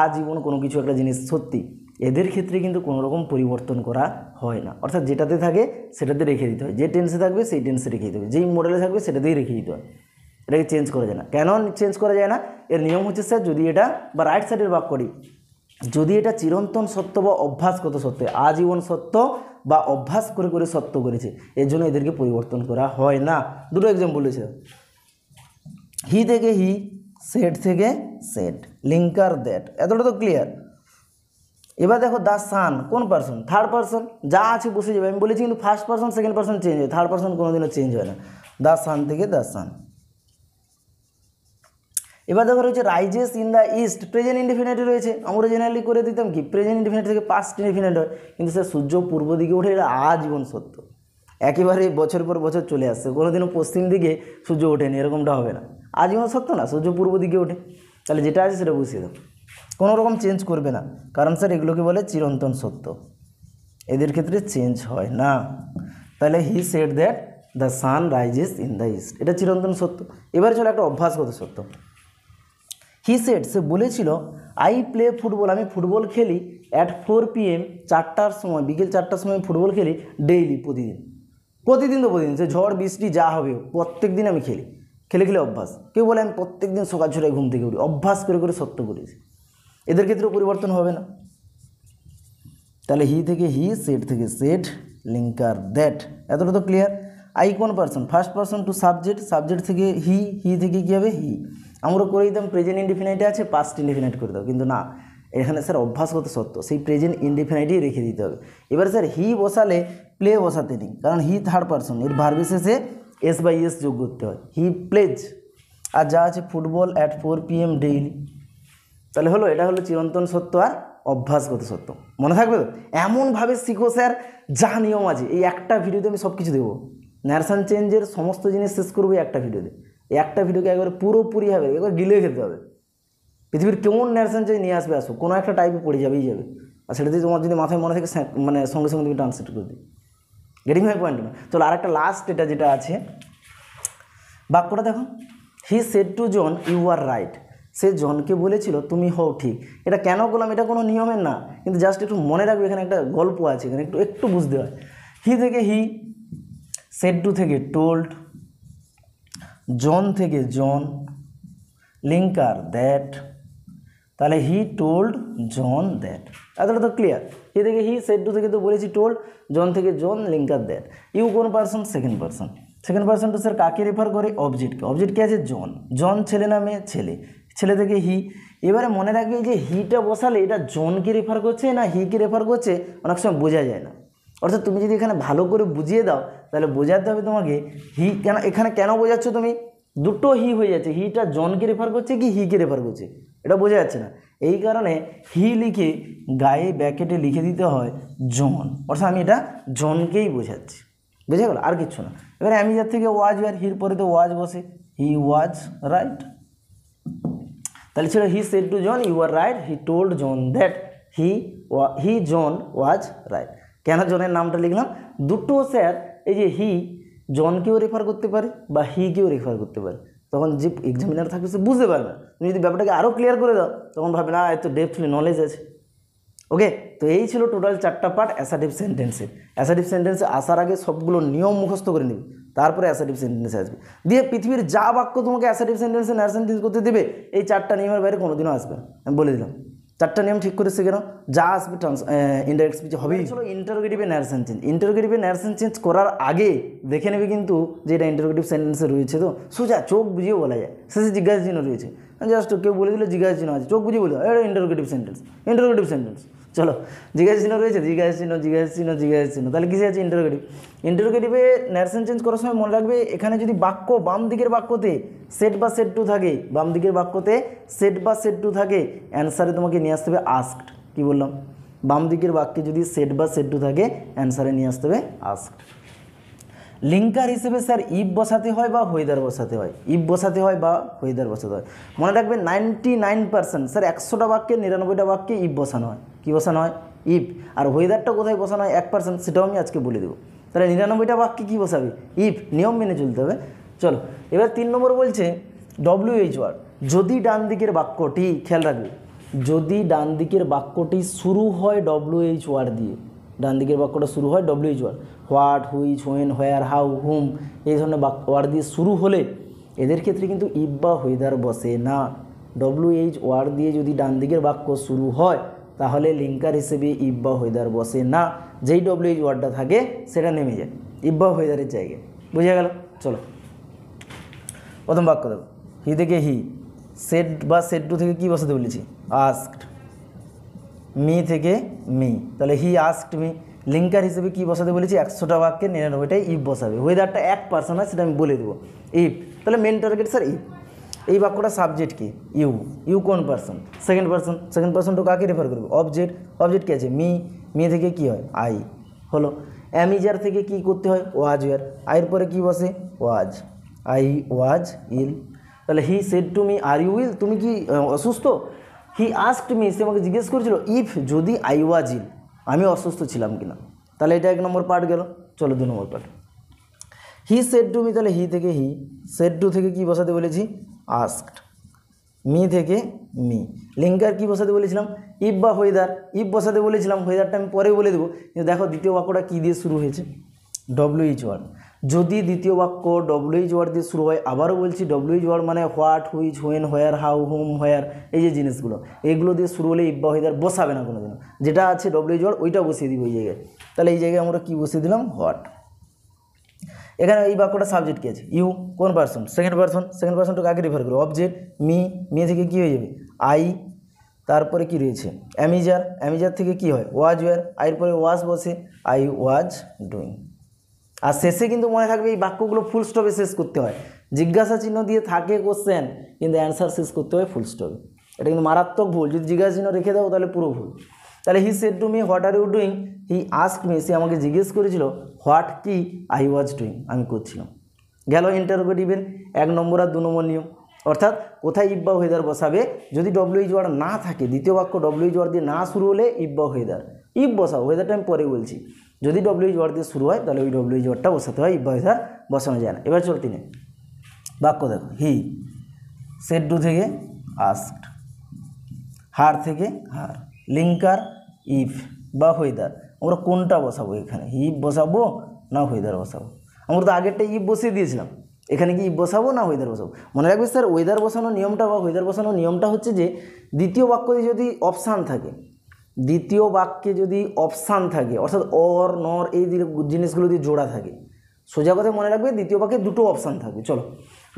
Speaker 1: আজীবন কোনো কিছু একটা জিনিস সত্যি, এদের ক্ষেত্রে কিন্তু কোনো রকম পরিবর্তন করা হয় না, অর্থাৎ যেটাতে থাকে সেটাতে রেখে দিতে হয়, যে টেন্সে থাকবে সেই টেন্সে রেখে দিতে হবে, যেই মডেলে থাকবে সেটাতেই রেখে দিতে হয়, এটাকে চেঞ্জ করা যায় না। কেন চেঞ্জ করা যায় না, এর নিয়ম হচ্ছে স্যার যদি এটা বা রাইট সাইডের বাক্যটি যদি এটা চিরন্তন সত্য বা অভ্যাসগত সত্য, আজীবন সত্য বা অভ্যাস করে করে সত্য করেছে, এর জন্য এদেরকে পরিবর্তন করা হয় না। দুটো এক্সাম্পল বলেছে, হি থেকে হি, সেট থেকে সেট, লিঙ্কার দ্যাট, এতটা তো ক্লিয়ার। এবার দেখো দ্য সান কোন পার্সন, থার্ড পার্সন, যা আছে বসে যাবে, আমি বলেছি কিন্তু first person second person change হয়, থার্ড পার্সন কোনোদিনও চেঞ্জ হয় না। দ্য সান থেকে দ্য সান। এবার দেখো রয়েছে rises in the east, present indefinite রয়েছে, আমরা জেনারেলি করে দিতাম কি প্রেজেন্ট ইনডিফিনিট থেকে পাস্ট ইনডিফিনিট হয়, কিন্তু স্যার সূর্য পূর্ব দিকে ওঠে, এটা আজীবন সত্য, একেবারে বছর পর বছর চলে আসছে, কোনোদিনও পশ্চিম দিকে সূর্য ওঠেনি, এরকমটা হবে না, আজীবন সত্য না, সূর্য পূর্ব দিকে ওঠে, তাহলে যেটা আছে সেটা বসিয়ে দাও, কোনো রকম চেঞ্জ করবে না, কারণ স্যার এগুলোকে বলে চিরন্তন সত্য, এদের ক্ষেত্রে চেঞ্জ হয় না। তাহলে he said that the sun rises in the east, এটা চিরন্তন সত্য। এবারে চলো একটা অভ্যাসগত সত্য, হি সেড, সে বলেছিল আই প্লে ফুটবল, আমি ফুটবল খেলি অ্যাট 4 PM, 4টার সময়, বিকেল 4টার সময় ফুটবল খেলি ডেইলি, প্রতিদিন, প্রতিদিন তো প্রতিদিন, সে ঝড় বৃষ্টি যা হবে প্রত্যেক দিন আমি খেলি, খেলে খেলে অভ্যাস। কেউ বলে আমি প্রত্যেক দিন সকাল 6টায় ঘুম থেকে উঠি, অভ্যাস করে করে সত্য করেছি, এদের ক্ষেত্রেও পরিবর্তন হবে না। তাহলে হি থেকে হি, সেট থেকে সেট, লিঙ্কার দ্যাট, এতটা তো ক্লিয়ার। আই কোন person, first person, to subject, subject থেকে হি, হি থেকে কী হবে, হি। আমরা করে দিতাম প্রেজেন্ট ইনডিফিনাইটে আছে পাস্ট ইনডিফিনাইট করে দাও, কিন্তু না, এখানে স্যার অভ্যাসগত সত্য, সেই প্রেজেন্ট ইনডিফিনাইটেই রেখে দিতে হবে। এবার স্যার হি বসালে প্লে বসাতে নেই, কারণ হি থার্ড পার্সন, এর ভার্ব শেষে এস বাই এস যোগ করতে হয়, হি প্লেজ, আর যা আছে ফুটবল অ্যাট 4 PM ডেইলি, তাহলে হলো, এটা হলো চিরন্তন সত্য আর অভ্যাসগত সত্য, মনে থাকবে তো। এমনভাবে শিখো স্যার, যা নিয়ম আছে, এই একটা ভিডিওতে আমি সব কিছু দেবো, ন্যারেশন চেঞ্জের সমস্ত জিনিস শেষ করবো একটা ভিডিওতে, এই একটা ভিডিওকে একবারে পুরোপুরিভাবে একবার গিলে খেতে হবে, পৃথিবীর কেমন ন্যারেশন চেঞ্জ নিয়ে আসবে, আসো কোনো একটা টাইপে পড়ে যাবেই যাবে, আর সেটা দিয়ে তোমার যদি মাথায় মনে থাকে মানে সঙ্গে সঙ্গে তুমি ট্রান্সলেট করে দিই। গেটিং মাই পয়েন্ট না? চলো আরেকটা লাস্ট যেটা আছে বাক্যটা দেখো, he said to John you are right. সে জনকে বলেছিল তুমি হও ঠিক। এটা কেন বললাম, এটা কোনো নিয়মের না, কিন্তু জাস্ট একটু মনে রাখবে, এখানে একটা গল্প আছে, এখানে একটু বুঝতে হয়। হি থেকে হি, সেড টু থেকে টোল্ড, জন থেকে জন, লিঙ্কার দ্যাট, তাহলে হি টোল্ড জন দ্যাট। এতটা তো ক্লিয়ার। হি থেকে হি, সেড টু থেকে তো বলেছি টোল্ড, জন থেকে জন, লিঙ্কার দ্যাট। ইউ কোন person? Second person. Second person two sir কাকে রেফার করে? অবজেক্টকে। অবজেক্ট কে আছে? জন। জন ছেলে না মেয়ে? ছেলে। ছেলে থেকে হি। এবারে মনে রাখবে যে হিটা বসালে এটা জনকে রেফার করছে না হিকে রেফার করছে, অনেক সময় বোঝা যায় না। অর্থাৎ তুমি যদি এখানে ভালো করে বুঝিয়ে দাও তাহলে বোঝাতে হবে তোমাকে হি কেন, এখানে কেন বোঝাচ্ছ তুমি, দুটো হি হয়ে যাচ্ছে, হিটা জনকে রেফার করছে কি হিকে রেফার করছে, এটা বোঝা যাচ্ছে না। এই কারণে হি লিখে গায়ে ব্যাকেটে লিখে দিতে হয় জন, অর্থাৎ আমি এটা জনকেই বোঝাচ্ছি। বুঝে গেল? আর কিচ্ছু না। এবারে আমি যার থেকে ওয়াজ ওয়ার, হির পরে তো ওয়াজ বসে, হি ওয়াজ রাইট। তাহলে ছিল he said to John you are right, he told John that he John was right. কেন জনের নামটা লিখলাম? দুটো স্যার এই যে হি জনকেও রেফার করতে পারে বা হিকেও রেফার করতে পারে, তখন যে এক্সামিনার থাকবে সে বুঝতে পারবে না। তুমি যদি ব্যাপারটাকে আরও ক্লিয়ার করে দাও তখন ভাবে না এত ডেপথলি নলেজ আছে। ওকে, তো এই ছিল টোটাল 4টা পার্ট অ্যাসার্টিভ সেন্টেন্সের। অ্যাসার্টিভ সেন্টেন্সে আসার আগে সবগুলো নিয়ম মুখস্থ করে নেবে, তারপরে অ্যাসার্টিভ সেন্টেন্সে আসবে। দিয়ে পৃথিবীর যা বাক্য তোমাকে অ্যাসার্টিভ সেন্টেন্সে নারেশন চেঞ্জ করতে দেবে এই 4টা নিয়মের বাইরে কোনোদিনও আসবে না, আমি বলে দিলাম। 4টা নিয়ম ঠিক করে শিখে নাও, যা আসবে ইনডাইরেক্ট স্পিচে হবেই। চলো ইন্টারোগেটিভে নারেশন চেঞ্জ। ইন্টারোগেটিভে নারেশন চেঞ্জ করার আগে দেখে নেবে কিন্তু যে এটা ইন্টারোগেটিভ সেন্টেন্সে রয়েছে, তো সোজা চোখ বুঝিয়ে বলা যায়, শেষে জিজ্ঞাসা চিহ্ন রয়েছে, জাস্ট কেউ বলে দিলে জিজ্ঞাসা চিহ্ন আছে, চোখ বুঝিয়ে বলে এটা ইন্টারোগেটিভ সেন্টেন্স, ইন্টারোগেটিভ সেন্টেন্স। চলো জিজ্ঞাসা চিহ্ন রয়েছে, জিজ্ঞাসা চিহ্ন, জিজ্ঞাসা চিহ্ন, জিজ্ঞাসা চিহ্ন, তাহলে কিসে আছে? ইন্টারোগেটিভ। ইন্টারোগেটিভে নারেশন চেঞ্জ করার সময় মনে রাখবে এখানে যদি বাক্য বাম দিকের বাক্যতে সেট বা সেট টু থাকে, বাম দিকের বাক্যতে সেট বা সেট টু থাকে, অ্যান্সারে তোমাকে নিয়ে আসতে হবে আস্কড। কী বললাম? বাম দিকের বাক্যে যদি সেট বা সেট টু থাকে অ্যান্সারে নিয়ে আসতে হবে আস্কড। লিঙ্কার হিসেবে স্যার ইফ বসাতে হয় বা হোয়েদার বসাতে হয়, ইফ বসাতে হয় বা হোয়েদার বসাতে হয়। মনে রাখবে 99% স্যার 100টা বাক্যে 99টা বাক্যে ইফ বসানো হয়। কী বসানো হয়? ইফ। আর হোয়েদারটা কোথায় বসানো হয় 1%, সেটাও আমি আজকে বলে দেবো। তাহলে 99টা বাক্যে কী বসাবে? ইফ। নিয়ম মেনে চলতে হবে। চলো এবার 3 নম্বর বলছে WH ওয়ার্ড। যদি ডান দিকের বাক্যটি, খেয়াল রাখবে, যদি ডান দিকের বাক্যটি শুরু হয় WH ওয়ার্ড দিয়ে, ডান দিকের বাক্যটা শুরু হয় WH word, what, which, when, where, how, whom, এই ধরনের ওয়ার্ড দিয়ে শুরু হলে এদের ক্ষেত্রে কিন্তু ইফ বা হোয়েদার বসে না। WH ওয়ার্ড দিয়ে যদি ডান দিকের বাক্য শুরু হয় তাহলে লিঙ্কার হিসেবে ইফ বা হোয়েদার বসে না। যেই WH ওয়ার্ডটা থাকে সেটা নেমে যায় ইফ বা হোয়েদারের জায়গায়। বুঝে গেল? চলো প্রথম বাক্য দেখো, হি থেকে হি, সেড বা সেড টু থেকে কী বসাতে বলেছি? আস্কড। মি থেকে মি, তাহলে হি আস্কড মি। লিঙ্কার হিসেবে কী বসাতে বলেছি? 100টা বাক্যে 99টাই ইফ বসাবে। ওয়েদারটা 1% হয়, সেটা আমি বলে দেবো ইফ। তাহলে মেন টার্গেট স্যার ইফ। এই বাক্যটা সাবজেক্ট কি? ইউ। ইউ কোন পার্সন? Second person. সেকেন্ড পার্সনটা কাকে রেফার করবে? অবজেক্ট। অবজেক্ট কী আছে? মি। মি থেকে কী হয়? আই। হলো। অ্যামিজার থেকে কী করতে হয়? Was were. আইয়ের পরে কী বসে? ওয়াজ। I was ill. তাহলে he said to me are you ill, তুমি কি অসুস্থ? হি আস্কড মি, সে আমাকে জিজ্ঞেস করেছিল ইফ, যদি আই ওয়াজ ইল, আমি অসুস্থ ছিলাম কিনা। তাহলে এটা 1 নম্বর পার্ট গেল। চলো 2 নম্বর part, he said to me. তাহলে হি থেকে হি, সেড টু থেকে কী বসাতে বলেছি? আস্কড। মি থেকে মি। লিঙ্কার কী বসাতে বলেছিলাম? ইফ বা হোয়েদার। ইফ বসাতে বলেছিলাম, হোয়েদারটা আমি পরে বলে দেবো। কিন্তু দেখো দ্বিতীয় বাক্যটা কী দিয়ে শুরু হয়েছে? WH word. যদি দ্বিতীয় বাক্য WH ওয়ার্ড দিয়ে শুরু হয়, আবারও বলছি WH ওয়ার্ড মানে what, which, when, where, how, whom, where, এই যে জিনিসগুলো, এগুলো দিয়ে শুরু হলে ইফ বা হোয়েদার বসাবে না কোনো দিন। যেটা আছে WH ওয়ার্ড ওইটা বসিয়ে দিব ওই জায়গায়। তাহলে এই জায়গায় আমরা কী বসিয়ে দিলাম? হোয়াট। এখানে এই বাক্যটা সাবজেক্ট কী আছে? ইউ। কোন পার্সন? Second person. সেকেন্ড পার্সনটা কাকে রেফার করে? অবজেক্ট। মি। মি থেকে কী হয়ে যাবে? আই। তারপরে কি রয়েছে? অ্যামিজার। অ্যামিজার থেকে কি হয়? Was were. আইয়ের পরে ওয়াজ বসে, আই ওয়াজ ডুইং। আর শেষে কিন্তু মনে থাকবে এই বাক্যগুলো ফুল স্টপে শেষ করতে হয়। জিজ্ঞাসা চিহ্ন দিয়ে থাকে কোশ্চেন, কিন্তু অ্যান্সার শেষ করতে হয় ফুল স্টপে। এটা কিন্তু মারাত্মক ভুল। যদি জিজ্ঞাসা চিহ্ন রেখে দাও তাহলে পুরো ভুল। তাহলে he said to me what are you doing, he asked me, সে আমাকে জিজ্ঞেস করেছিল হোয়াট কি, আই ওয়াজ ডুইং, আমি করছিলাম। গেল ইন্টারোগেটিভের 1 নম্বর আর 2 নম্বর নিয়ম। অর্থাৎ কোথায় ইফ বা ওয়েদার বসাবে, যদি ডব্লিউএইচ ওয়ার্ড না থাকে, দ্বিতীয় বাক্য ডব্লিউএইচ ওয়ার্ড দিয়ে না শুরু হলে ইফ বা ওয়েদার, ইফ বসাও, ওয়েদারটা আমি পরে বলছি। যদি ডব্লিউএইচ ওয়ার্ড দিয়ে শুরু হয় তাহলে ওই ডব্লিউএইচ ওয়ার্ডটা বসাতে হয়, ইফ বা ওয়েদার বসানো যায় না। এবার চল 3 বাক্য দেখো, হি সেড টু থেকে আস্কড, হার থেকে হার, লিঙ্কার ইফ বা ওয়েদার, আমরা কোনটা বসাবো এখানে, ইফ বসাবো না ওয়েদার বসাবো? আমরা তো আগেরটা ইফ বসিয়ে দিয়েছিলাম, এখানে কি ইফ বসাবো না ওয়েদার বসাবো? মনে রাখবে স্যার ওয়েদার বসানোর নিয়মটা বা ওয়েদার বসানোর নিয়মটা হচ্ছে যে দ্বিতীয় বাক্যে যদি অপশান থাকে, দ্বিতীয় বাক্যে যদি অপশান থাকে অর্থাৎ অর নর এই জিনিসগুলো যদি জোড়া থাকে, সোজা কথা মনে রাখবে দ্বিতীয় বাক্যে দুটো অপশান থাকবে। চলো,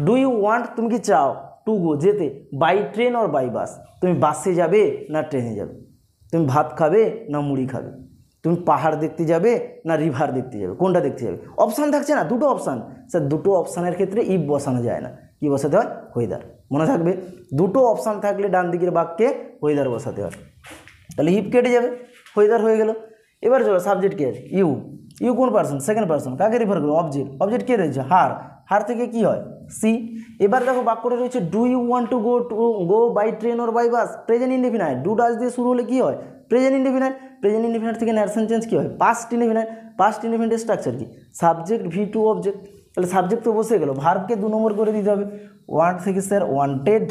Speaker 1: ডু ইউ ওয়ান্ট, তুমি কি চাও, টু গো যেতে, by train or by bus, তুমি বাসে যাবে না ট্রেনে যাবে, তুমি ভাত খাবে না মুড়ি খাবে, তুমি পাহাড় দেখতে যাবে না রিভার দেখতে যাবে, কোনটা দেখতে যাবে? অপশান থাকছে না, দুটো অপশান। স্যার দুটো অপশানের ক্ষেত্রে ইফ বসানো যায় না, কি বসাতে হয়? ওয়েদার। মনে থাকবে দুটো অপশান থাকলে ডান দিকের বাক্যে ওয়েদার বসাতে হয়। তাহলে ইফ কেটে যাবে, ওয়েদার হয়ে গেল। এবার চলো সাবজেক্ট কে আছে? ইউ। ইউ কোন পার্সন? Second person. কাকে রিফার করবো? অবজেক্ট। অবজেক্ট কে রয়েছে? হার। হার থেকে কি হয়? সি। এবার দেখো বাক্যটা রয়েছে do you want to go by train or by bus, present indefinite. Do does দিয়ে শুরু হলে কি হয়? Present indefinite. প্রেজেন্ট ইনডেফিনাইট থেকে ন্যারেশন চেঞ্জ কি হয়? Past indefinite. পাস্ট ইনডেফিনাইটের স্ট্রাকচার কি? Subject V2 object. তাহলে সাবজেক্ট তো বসে গেল, ভার্বকে 2 নম্বর করে দিতে হবে। ওয়ান্ট থেকে স্যার ওয়ান্টেড,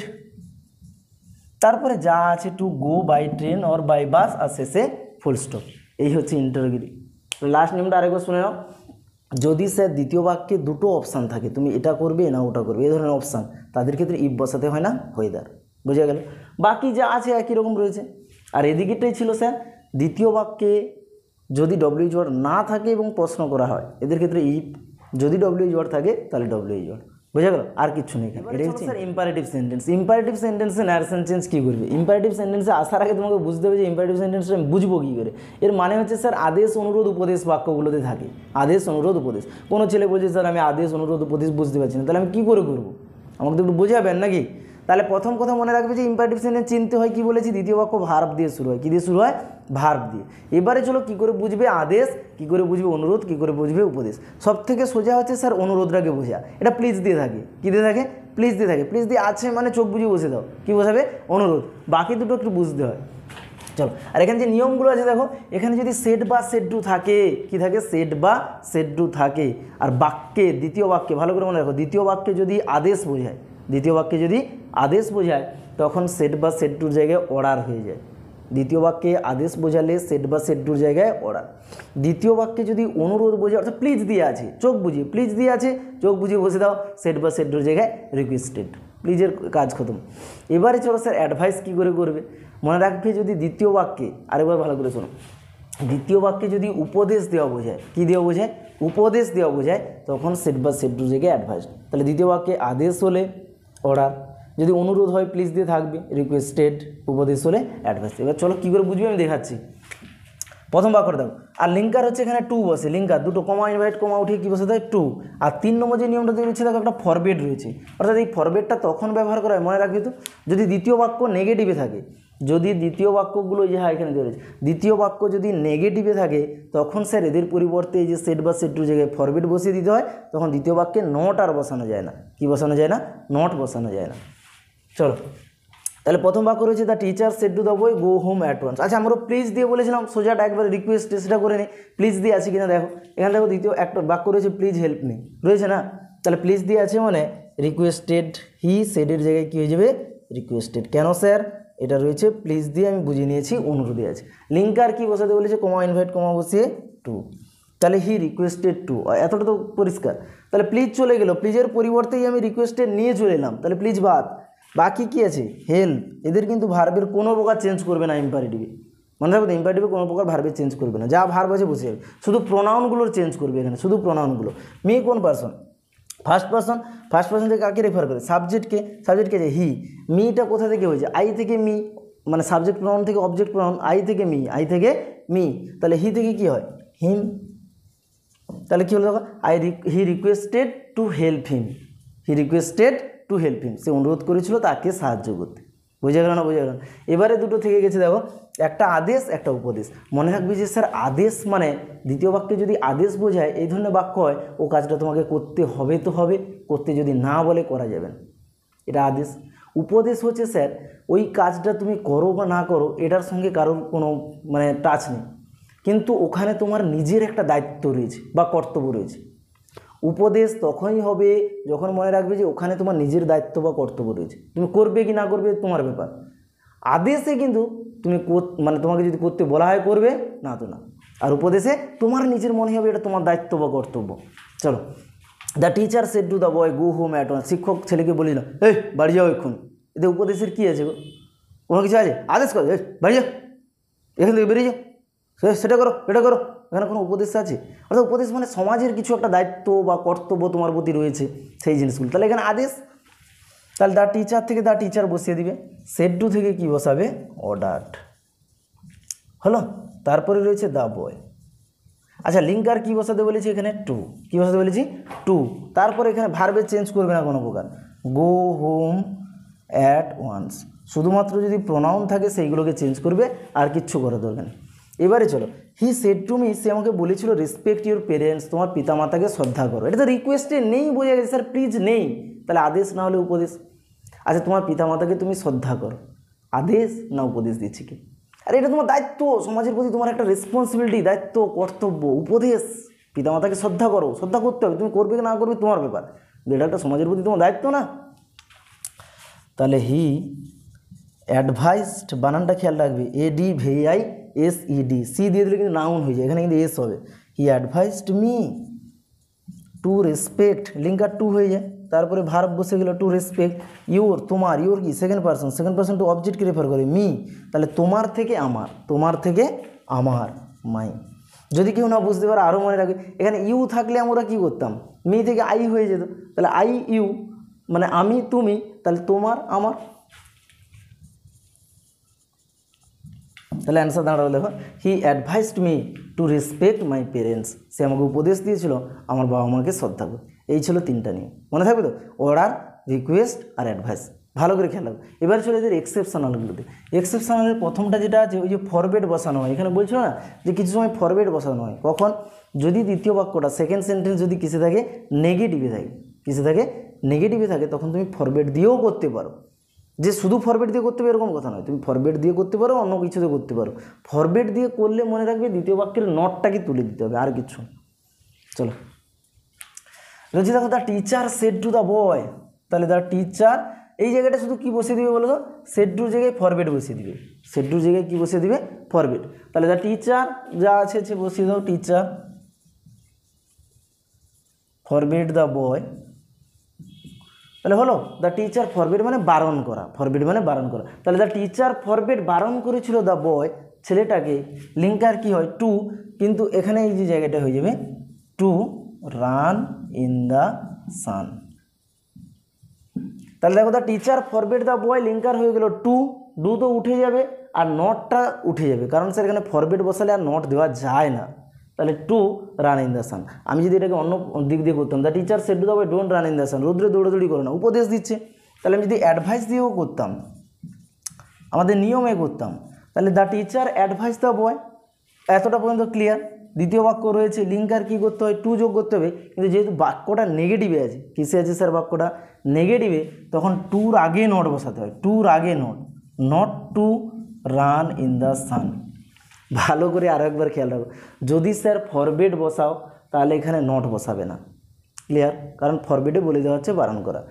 Speaker 1: তারপরে যা আছে to go by train or by bus, আর শেষে ফুল স্টপ। এই হচ্ছে ইন্টারোগেটিভ। লাস্ট নিয়মটা আরেকবার শুনে নাও। যদি স্যার দ্বিতীয় বাক্যে দুটো অপশান থাকে, তুমি এটা করবে না ওটা করবে, এই ধরনের অপশান, তাদের ক্ষেত্রে ইফ বসাতে হয় না, ওয়েদার। বোঝা গেল? বাকি যা আছে একই রকম রয়েছে। আর এদিকেটাই ছিল স্যার দ্বিতীয় বাক্যে যদি ডব্লিউএইচ ওয়ার্ড না থাকে এবং প্রশ্ন করা হয়, এদের ক্ষেত্রে ইফ, যদি ডব্লিউএইচ ওয়ার্ড থাকে তাহলে ডব্লিউএইচ ওয়ার্ড। বোঝা গেল? আর কিছু নেই এখানে। এটা হচ্ছে স্যার ইম্পারেটিভ সেন্টেন্স। ইম্পারেটিভ সেন্টেন্সে ন্যারেশন চেঞ্জ কী করবে? ইম্পারেটিভ সেন্টেন্সে আসার আগে তোমাকে বুঝতে হবে যে ইম্পারেটিভ সেন্টেন্সটা আমি বুঝবো কী করে। এর মানে হচ্ছে স্যার আদেশ অনুরোধ উপদেশ বাক্যগুলোতে থাকে। আদেশ অনুরোধ উপদেশ। কোনো ছেলে বলছে স্যার আমি আদেশ অনুরোধ উপদেশ বুঝতে পারছি না, তাহলে আমি কী করে করবো? আমাকে তো একটু বোঝাবেন নাকি? তাহলে প্রথম কথা মনে রাখবে যে ইম্পারেটিভ সেন্টেন্স চিনতে হয় কি বলেছি, দ্বিতীয় বাক্য ভার্ব দিয়ে শুরু হয়। কী দিয়ে শুরু হয়? ভার্ব দিয়ে। এবারে চলো কী করে বুঝবে আদেশ, কী করে বুঝবে অনুরোধ, কী করে বুঝবে উপদেশ। সব থেকে সোজা হচ্ছে স্যার অনুরোধটাকে বোঝা। এটা প্লিজ দিয়ে থাকে। কী দিয়ে থাকে? প্লিজ দিয়ে থাকে। প্লিজ দিয়ে আছে মানে চোখ বুঝিয়ে বসে দাও, কী বসাবে? অনুরোধ। বাকি দুটো একটু বুঝতে হয়। চলো, আর এখানে যে নিয়মগুলো আছে দেখো, এখানে যদি সেট বা সেট টু থাকে, কি থাকে? সেট বা সেট টু থাকে। আর বাক্যে, দ্বিতীয় বাক্যে ভালো করে মনে রাখো, দ্বিতীয় বাক্যে যদি আদেশ বোঝায়, দ্বিতীয় বাক্যে যদি আদেশ বোঝায় তখন সেট বা সেট টুর জায়গায় অর্ডার হয়ে যায়। দ্বিতীয় বাক্যে আদেশ বোঝালে সেট বা সেট টুর জায়গায় অর্ডার। দ্বিতীয় বাক্যে যদি অনুরোধ বোঝায়, অর্থাৎ প্লিজ দিয়ে আছে, চোখ বুঝিয়ে, প্লিজ দিয়ে আছে, চোখ বুঝিয়ে বসে দাও, সেট বা সেট টুর জায়গায় রিকোয়েস্টেড। প্লিজের কাজ খতম। এবারে চলো স্যার অ্যাডভাইস কী করে করবে? মনে রাখবে যদি দ্বিতীয় বাক্যে, আরেকবার ভালো করে শোনো, দ্বিতীয় বাক্যে যদি উপদেশ দেওয়া বোঝায়, কী দেওয়া বোঝায়? উপদেশ দেওয়া বোঝায়, তখন সেট বা সেট টুর জায়গায় অ্যাডভাইস। তাহলে দ্বিতীয় বাক্যে আদেশ হলে অর্ডার, যদি অনুরোধ হয় প্লিজ দিয়ে থাকবে, রিকোয়েস্টেড, উপদেশ হলে অ্যাডভাইস। এবার চলো কী করে বুঝবে আমি দেখাচ্ছি। প্রথম বাক্যটা দেখো, আর লিঙ্কার হচ্ছে এখানে টু বসে, লিঙ্কার দুটো কমা ইনভাইট কমা উঠিয়ে কী বসে দেয়? টু। আর 3 নম্বর যে নিয়মটা রয়েছে দেখো, একটা ফরবেড রয়েছে, অর্থাৎ এই ফরবেডটা তখন ব্যবহার করা হয়, মনে রাখবি তো, যদি দ্বিতীয় বাক্য নেগেটিভে থাকে। যদি দ্বিতীয় বাক্যগুলো, যে হ্যাঁ এখানে রয়েছে, দ্বিতীয় বাক্য যদি নেগেটিভে থাকে তখন স্যার এদের পরিবর্তে এই যে সেট বা সেট টুর জায়গায় ফরবেড বসিয়ে দিতে হয়, তখন দ্বিতীয় বাক্যে নট আর বসানো যায় না। কি বসানো যায় না? নট বসানো যায় না। চলো, তাহলে প্রথম বাক্য রয়েছে the teacher said to the boy go home at once. আচ্ছা, আমরা প্লিজ দিয়ে বলেছিলাম, সোজাটা একবার রিকোয়েস্ট সেটা করে নিই, প্লিজ দিয়ে আছে কিনা দেখো। এখানে দেখো দ্বিতীয় একটা বাক্য রয়েছে প্লিজ হেল্প মি, রয়েছে না? তাহলে প্লিজ দিয়ে আছে মানে রিকোয়েস্টেড, হি সেডের জায়গায় কী হয়ে যাবে? রিকোয়েস্টেড। কেন স্যার? এটা রয়েছে প্লিজ দিয়ে, আমি বুঝিয়ে নিয়েছি, অনুরোধে আছে। লিঙ্কার কি বসাতে বলেছে? কমা ইনভাইট কমা বসিয়ে টু। তাহলে হি রিকোয়েস্টেড টু, এতটা তো পরিষ্কার। তাহলে প্লিজ চলে গেল, প্লিজের পরিবর্তেই আমি রিকোয়েস্টেড নিয়ে চলে এলাম, তাহলে প্লিজ বাদ। বাকি কি আছে? হেল্প। এদের কিন্তু ভার্বের কোনো প্রকার চেঞ্জ করবে না ইম্পারেটিভে, মনে রাখবে, ইম্পারেটিভে কোনো প্রকার ভার্বের চেঞ্জ করবে না, যা ভার্ব আছে বসে যাবে, শুধু প্রোনাউনগুলোর চেঞ্জ করবে এখানে, শুধু প্রোনাউনগুলো। মি কোন person? First person. First person থেকে কাকে রেফার করে? সাবজেক্টকে। সাবজেক্টকে যে হি। মিটা কোথা থেকে হয়েছে? আই থেকে মি, মানে সাবজেক্ট প্রোনাউন থেকে অবজেক্ট প্রোনাউন, আই থেকে মি, আই থেকে মি। তাহলে হি থেকে কি হয়? হিম। তাহলে কী হলো দেখো, he requested to help him, he requested to help him, সে অনুরোধ করেছিল তাকে সাহায্য করতে। বোঝা গেল না? বোঝা গেল। এবারে দুটো থেকে গেছে দেখো, একটা আদেশ একটা উপদেশ। মনে রাখবি যে স্যার আদেশ মানে দ্বিতীয় বাক্যে যদি আদেশ বোঝায়, এই ধরনের বাক্য হয়, ও কাজটা তোমাকে করতে হবে তো হবে, করতে যদি না বলে করা যাবে না। এটা আদেশ। উপদেশ হচ্ছে স্যার ওই কাজটা তুমি করো বা না করো এটার সঙ্গে কারোর কোনো মানে টাচ নেই, কিন্তু ওখানে তোমার নিজের একটা দায়িত্ব রয়েছে বা কর্তব্য রয়েছে। উপদেশ তখনই হবে যখন মনে রাখবে যে ওখানে তোমার নিজের দায়িত্ব বা কর্তব্য রয়েছে, তুমি করবে কি না করবে তোমার ব্যাপার। আদেশে কিন্তু তুমি মানে তোমাকে যদি করতে বলা হয় করবে, না তো না। আর উপদেশে তোমার নিজের মনে হবে এটা তোমার দায়িত্ব বা কর্তব্য। চলো, the teacher said to the boy go home at once. শিক্ষক ছেলেকে বলিল এই বাড়ি যাও এক্ষুনি। এতে উপদেশের কী আছে গো? কোনো কিছু আছে? আদেশ করো এই বাড়ি যাও, এখান থেকে বেরিয়ে যাও, সেটা করো এটা করো, এখানে কোনো উপদেশ আছে? অর্থাৎ উপদেশ মানে সমাজের কিছু একটা দায়িত্ব বা কর্তব্য তোমার প্রতি রয়েছে, সেই জিনিসগুলো। তাহলে এখানে আদেশ, তাহলে দ্য টিচার থেকে দ্য টিচার বসিয়ে দিবে, সেড টু থেকে কি বসাবে? অর্ডারড। হলো, তারপরে রয়েছে দ্য বয়। আচ্ছা, লিঙ্কার কি বসাতে বলেছি এখানে? টু। কি বসাতে বলেছি? টু। তারপরে এখানে ভার্বে চেঞ্জ করবে না কোনো প্রকার, গো হোম অ্যাট ওয়ান্স। শুধুমাত্র যদি প্রোনাউন থাকে সেইগুলোকে চেঞ্জ করবে, আর কিচ্ছু করা দরকার নেই। এবারে চলো, হি সেড টু মি, সে আমাকে বলেছিল রেসপেক্ট ইউর পেরেন্টস, তোমার পিতামাতাকে শ্রদ্ধা করো। এটা তো রিকোয়েস্টে নেই, বোঝা গেছে স্যার, প্লিজ নেই, তাহলে আদেশ না হলে উপদেশ। আচ্ছা, তোমার পিতামাতাকে তুমি শ্রদ্ধা করো, আদেশ না উপদেশ দিচ্ছি কি? আরে এটা তোমার দায়িত্ব, সমাজের প্রতি তোমার একটা রেসপন্সিবিলিটি, দায়িত্ব, কর্তব্য, উপদেশ। পিতামাতাকে শ্রদ্ধা করো, শ্রদ্ধা করতে হবে, তুমি করবে কি না করবে তোমার ব্যাপার, এটা একটা সমাজের প্রতি তোমার দায়িত্ব না? তাহলে হি অ্যাডভাইসড, বানানটা খেয়াল রাখবে, ADVISED, সি দিয়ে দিলে কিন্তু নাউন হয়ে যায়, এখানে কিন্তু এস হবে। He advised me to respect, linker to হয়ে যায়, তারপরে ভার্ব বসে গেল টু রেসপেক্ট। ইউর, তোমার, ইউর কি সেকেন্ড পার্সন টু অবজেক্টকে রেফার করে, মি, তাহলে তোমার থেকে আমার, তোমার থেকে আমার, মাই। যদি কেউ না বুঝতে পারে আরও মনে রাখবে, এখানে ইউ থাকলে আমরা কি করতাম, মি থেকে আই হয়ে যেত, তাহলে আই ইউ মানে আমি তুমি, তাহলে তোমার আমার। তাহলে অ্যান্সার দাঁড়ালো, দেখো, he advised me to respect my parents, সে আমাকে উপদেশ দিয়েছিল আমার বাবা মাকে শ্রদ্ধা করো। এই ছিল তিনটা নিয়ম, মনে থাকবে তো? অর্ডার, রিকোয়েস্ট আর অ্যাডভাইস, ভালো করে খেয়াল রাখবে। এবার চলে এদের এক্সেপশনালগুলোতে। এক্সেপশনালের প্রথমটা যেটা আছে ওই যে ফরওয়ার্ড বসানো হয়, এখানে বলছিল না যে কিছু সময় ফরওয়ার্ড বসানো হয়, কখন? যদি দ্বিতীয় বাক্যটা সেকেন্ড সেন্টেন্স যদি কিসে থাকে, নেগেটিভে থাকে, কিসে থাকে, নেগেটিভে থাকে, তখন তুমি ফরওয়ার্ড দিয়েও করতে পারো। যে শুধু ফরওয়ার্ড দিয়ে করতে পারো এরকম কথা নয়, তুমি ফরওয়ার্ড দিয়ে করতে পারো, অন্য কিছুতে করতে পারো। ফরওয়ার্ড দিয়ে করলে মনে রাখবে দ্বিতীয় বাক্যের নটটাকে তুলে দিতে হবে, আর কিছু। চলো, রয়েছে দেখো, the teacher said to the বয়, তাহলে দ্য টিচার এই জায়গাটা শুধু কি বসিয়ে দিবে বলো তো? সেড টুর জায়গায় ফরওয়ার্ড বসিয়ে দিবে, সেড টুর জায়গায় কি বসিয়ে দিবে? ফরওয়ার্ড। তাহলে দ্য টিচার যা আছে বসিয়ে দাও, টিচার ফরওয়ার্ড দ্য বয়, তাহলে হলো দ্য টিচার ফরবিড মানে বারণ করা, ফরবিড মানে বারণ করা। তাহলে দ্য টিচার ফরবিড বারণ করেছিল দ্য বয়, ছেলেটাকে, লিঙ্কার কি হয়? টু, কিন্তু এখানে এই যে জায়গাটা হয়ে যাবে to run in the sun. তাহলে দেখো, the teacher forbid the boy, linker হয়ে গেল টু, ডু তো উঠে যাবে আর নটটা উঠে যাবে, কারণ স্যার এখানে ফরবিড বসালে আর নট দেওয়া যায় না। তাহলে to run in the sun. আমি যদি এটাকে অন্য দিক দিয়ে করতাম, the teacher said to the boy don't run in the sun, রোদ্রে দৌড়াদৌড়ি করো না, উপদেশ দিচ্ছে। তাহলে আমি যদি অ্যাডভাইস দিয়েও করতাম, আমাদের নিয়মে করতাম, তাহলে the teacher advise the boy, এতটা পর্যন্ত ক্লিয়ার। দ্বিতীয় বাক্য রয়েছে, লিঙ্কার কী করতে হয়? টু যোগ করতে হবে, কিন্তু যেহেতু বাক্যটা নেগেটিভে আছে, কিসে আছে স্যার বাক্যটা? নেগেটিভে, তখন টুর আগে নট বসাতে হয়, টুর আগে not, not to run in the sun. ভালো করে আরও একবার খেয়াল রাখো, যদি স্যার ফরওয়ার্ড বসাও তাহলে এখানে নট বসাবে না, ক্লিয়ার? কারণ ফরওয়ার্ডে বলে দেওয়া হচ্ছে বারণ করা।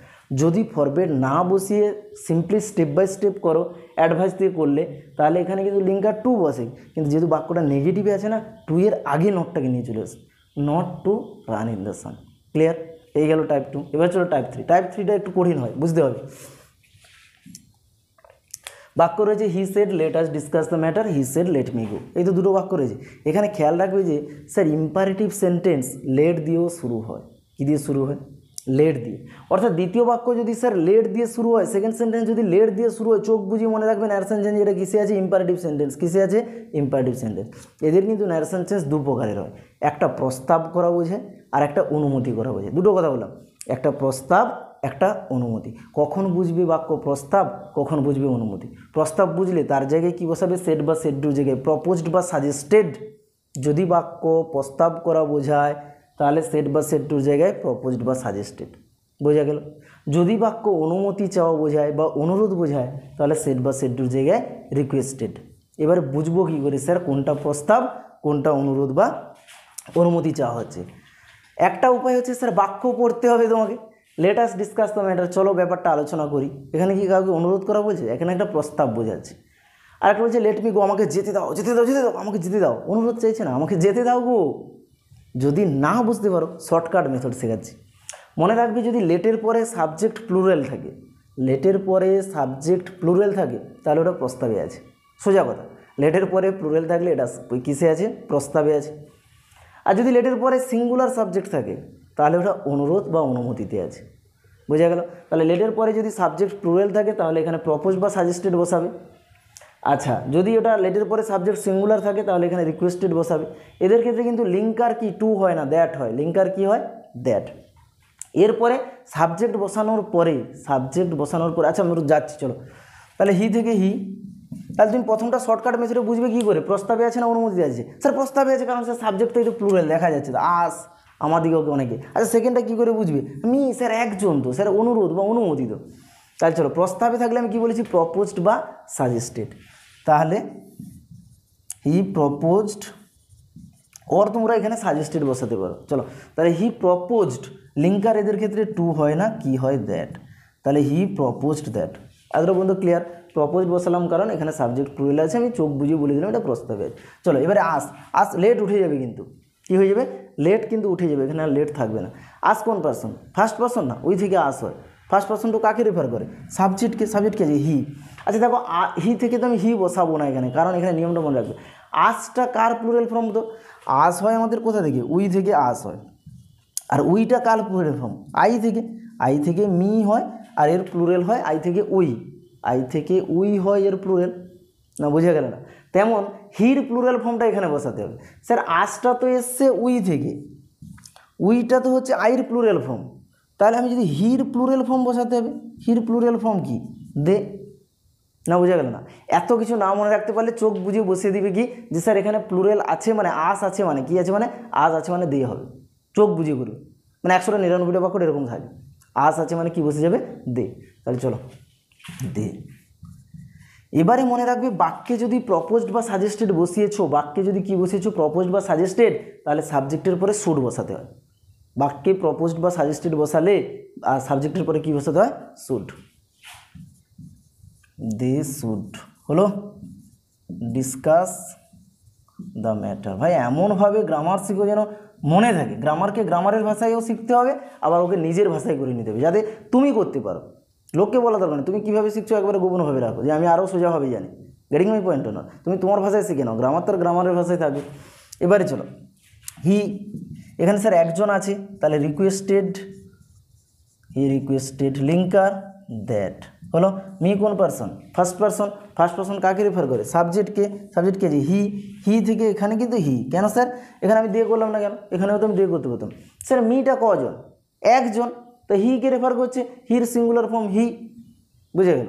Speaker 1: যদি ফরওয়ার্ড না বসিয়ে সিম্পলি স্টেপ বাই স্টেপ করো অ্যাডভাইস দিয়ে করলে, তাহলে এখানে কিন্তু লিঙ্কার টু বসে, কিন্তু যেহেতু বাক্যটা নেগেটিভে আছে না, টু এর আগে নটটাকে নিয়ে চলে আসে, not to run in the sun. Clear? এই গেল টাইপ টু। এবার চলো টাইপ থ্রি। টাইপ থ্রিটা একটু কঠিন হয়, বুঝতে হবে। বাক্য রয়েছে he said let us discuss the matter, he said let me go, এই তো দুটো বাক্য রয়েছে। এখানে খেয়াল রাখবে যে স্যার ইম্পারেটিভ সেন্টেন্স লেট দিয়েও শুরু হয়, কী দিয়ে শুরু হয়? লেট দিয়ে। অর্থাৎ দ্বিতীয় বাক্য যদি স্যার লেট দিয়ে শুরু হয়, সেকেন্ড সেন্টেন্স যদি লেট দিয়ে শুরু হয়, চোখ বুঝিয়ে মনে রাখবেন ন্যারেশন চেঞ্জ এটা কিসে আছে? Imperative sentence. কিসে আছে? Imperative sentence. এদের কিন্তু ন্যারেশন চেঞ্জ দু প্রকারের হয়, একটা প্রস্তাব করা বোঝে আর একটা অনুমতি করা বোঝে। দুটো কথা বললাম, একটা প্রস্তাব, একটা অনুমতি। কখন বুঝবে বাক্য প্রস্তাব, কখন বুঝবে অনুমতি? প্রস্তাব বুঝলে তার জায়গায় কি বসাবে? সেড বা সেড টুর জায়গায় প্রপোজড বা সাজেস্টেড। যদি বাক্য প্রস্তাব করা বোঝায় তাহলে সেড বা সেড টুর জায়গায় প্রপোজড বা সাজেস্টেড। বোঝা গেল। যদি বাক্য অনুমতি চাওয়া বোঝায় বা অনুরোধ বোঝায় তাহলে সেট বা সেট টুর জায়গায় রিকোয়েস্টেড। এবারে বুঝবো কী করে স্যার কোনটা প্রস্তাব কোনটা অনুরোধ বা অনুমতি চাওয়া হচ্ছে? একটা উপায় হচ্ছে স্যার বাক্য পড়তে হবে তোমাকে। Let us discuss the matter, চলো ব্যাপারটা আলোচনা করি। এখানে কি কাউকে অনুরোধ করা বলছে? এখানে একটা প্রস্তাব বোঝাচ্ছে। আর একটা বলছে লেট মি গো, আমাকে যেতে দাও যেতে দাও যেতে দাও, আমাকে যেতে দাও। অনুরোধ চাইছে না, আমাকে যেতে দাও গো। যদি না বুঝতে পারো শর্টকাট মেথড শেখাচ্ছি। মনে রাখবে যদি লেটের পরে সাবজেক্ট প্লুরাল থাকে, লেটের পরে সাবজেক্ট প্লুরাল থাকে তাহলে ওটা প্রস্তাবে আছে। সোজা কথা, লেটের পরে প্লুরাল থাকলে এটা কিসে আছে? প্রস্তাবে আছে। আর যদি লেটের পরে সিঙ্গুলার সাবজেক্ট থাকে তাহলে ওটা অনুরোধ বা অনুমতিতে আছে। বোঝা গেল? তাহলে লেটের পরে যদি সাবজেক্ট প্লুরাল থাকে তাহলে এখানে প্রপোজ বা সাজেস্টেড বসাবে। আচ্ছা, যদি ওটা লেটের পরে সাবজেক্ট সিঙ্গুলার থাকে তাহলে এখানে রিকোয়েস্টেড বসাবে। এদের ক্ষেত্রে কিন্তু লিঙ্কার কি টু হয় না, দ্যাট হয়। লিঙ্কার কি হয়? দ্যাট। এরপরে সাবজেক্ট বসানোর পরে আচ্ছা আমি যাচ্ছি চলো। তাহলে হি থেকে হি, তাহলে তুমি প্রথমটা শর্টকাট মেথডে বুঝবে কী করে? প্রস্তাবে আছে না অনুমতি আছে? স্যার প্রস্তাবে আছে, কারণ স্যার সাবজেক্ট তো একটু প্লুরাল দেখা যাচ্ছে, তো আস আমাদিকে অনেকে। আচ্ছা সেকেন্ডটা কী করে বুঝবে? মি স্যার একজন, তো স্যার অনুরোধ বা অনুমতি তো। তাহলে চলো প্রস্তাবে থাকলে আমি কী বলেছি? প্রপোজড বা সাজেস্টেড। তাহলে হি প্রপোজড, ওর তোমরা এখানে সাজেস্টেড বসাতে পারো। চলো তাহলে হি প্রপোজড, লিঙ্কার এদের ক্ষেত্রে টু হয় না, কি হয়? দ্যাট। তাহলে হি প্রপোজড দ্যাট। এতটা বন্ধু ক্লিয়ার? প্রপোজ বসালাম কারণ এখানে সাবজেক্ট প্লুরাল আছে, আমি চোখ বুঝিয়ে বলে দিলাম এটা প্রস্তাবে আছে। চলো এবারে আস লেট উঠে যাবে, কিন্তু কী হয়ে যাবে? লেট কিন্তু উঠে যাবে, এখানে আর লেট থাকবে না। আস কোন পার্সন? ফার্স্ট পার্সন না, ওই থেকে আস হয়। ফার্স্ট পার্সন তো কাকে রেফার করে? সাবজেক্টকে। সাবজেক্ট কে আছে? হি। আচ্ছা দেখো হি থেকে তো আমি হি বসাবো না এখানে, কারণ এখানে নিয়মটা মনে রাখবে। আসটা কার প্লুরাল ফর্ম? তো আস হয় আমাদের কোথা থেকে? উই থেকে আস হয়। আর উইটা কার প্লুরাল ফর্ম? আই থেকে মি হয়, আর এর প্লুরাল হয় আই থেকে উই। আই থেকে উই হয় এর প্লুরাল। না বোঝা গেল না? তেমন হির প্লুরাল ফর্মটা এখানে বসাতে হবে। স্যার আসটা তো এসছে উই থেকে, উইটা তো হচ্ছে আইর প্লুরাল ফর্ম। তাহলে আমি যদি হির প্লুরাল ফর্ম বসাতে হবে। হির প্লুরাল ফর্ম কি? দে। না বোঝা গেল না? এত কিছু না মনে রাখতে পারলে চোখ বুঝিয়ে বসিয়ে দিবে কি যে স্যার এখানে প্লুরাল আছে মানে আস আছে মানে কি আছে মানে আজ আছে মানে দে হবে। চোখ বুঝিয়ে করবে, মানে 199টা বাক্য এরকম থাকে। আস আছে মানে কি বসে যাবে? দে। তাহলে চলো দে। এবারে মনে রাখবে বাক্যে যদি প্রপোজড বা সাজেস্টেড বসিয়েছো, বাক্যে যদি কি বসিয়েছো? প্রপোজড বা সাজেস্টেড, তাহলে সাবজেক্টের পরে শুড বসাতে হয়। বাক্যে প্রপোজড বা সাজেস্টেড বসালে আর সাবজেক্টের পরে কি বসাতে হয়? শুড। দে শুড হলো ডিসকাস দ্য ম্যাটার। ভাই এমনভাবে গ্রামার শিখো যেন মনে থাকে। গ্রামারকে গ্রামারের ভাষায়ও শিখতে হবে, আবার ওকে নিজের ভাষায় করে নিতে হবে যাতে তুমি করতে পারো। লোককে বলা দরকার নেই তুমি কীভাবে শিখছো, একবারে গোপনভাবে রাখো যে আমি আরও সোজাভাবে জানি। গেটিং মাই পয়েন্ট না? তুমি তোমার ভাষায় শিখে নাও, গ্রামার তো গ্রামারের ভাষায় থাকবে। এবারে চলো হি, এখানে স্যার একজন আছে তাহলে requested, he requested. Linker that হলো। মি কোন person? First person. First person কাকে রেফার করে? সাবজেক্টকে। সাবজেক্টকে যে হি, হি থেকে এখানে কিন্তু হি। কেন স্যার এখানে আমি দিয়ে করলাম না কেন? এখানেও তো আমি দিয়ে করতে পারতাম। স্যার মিটা কজন? একজন, তো হিকে রেফার করছে, হির সিঙ্গুলার ফর্ম হি। বুঝে গেল?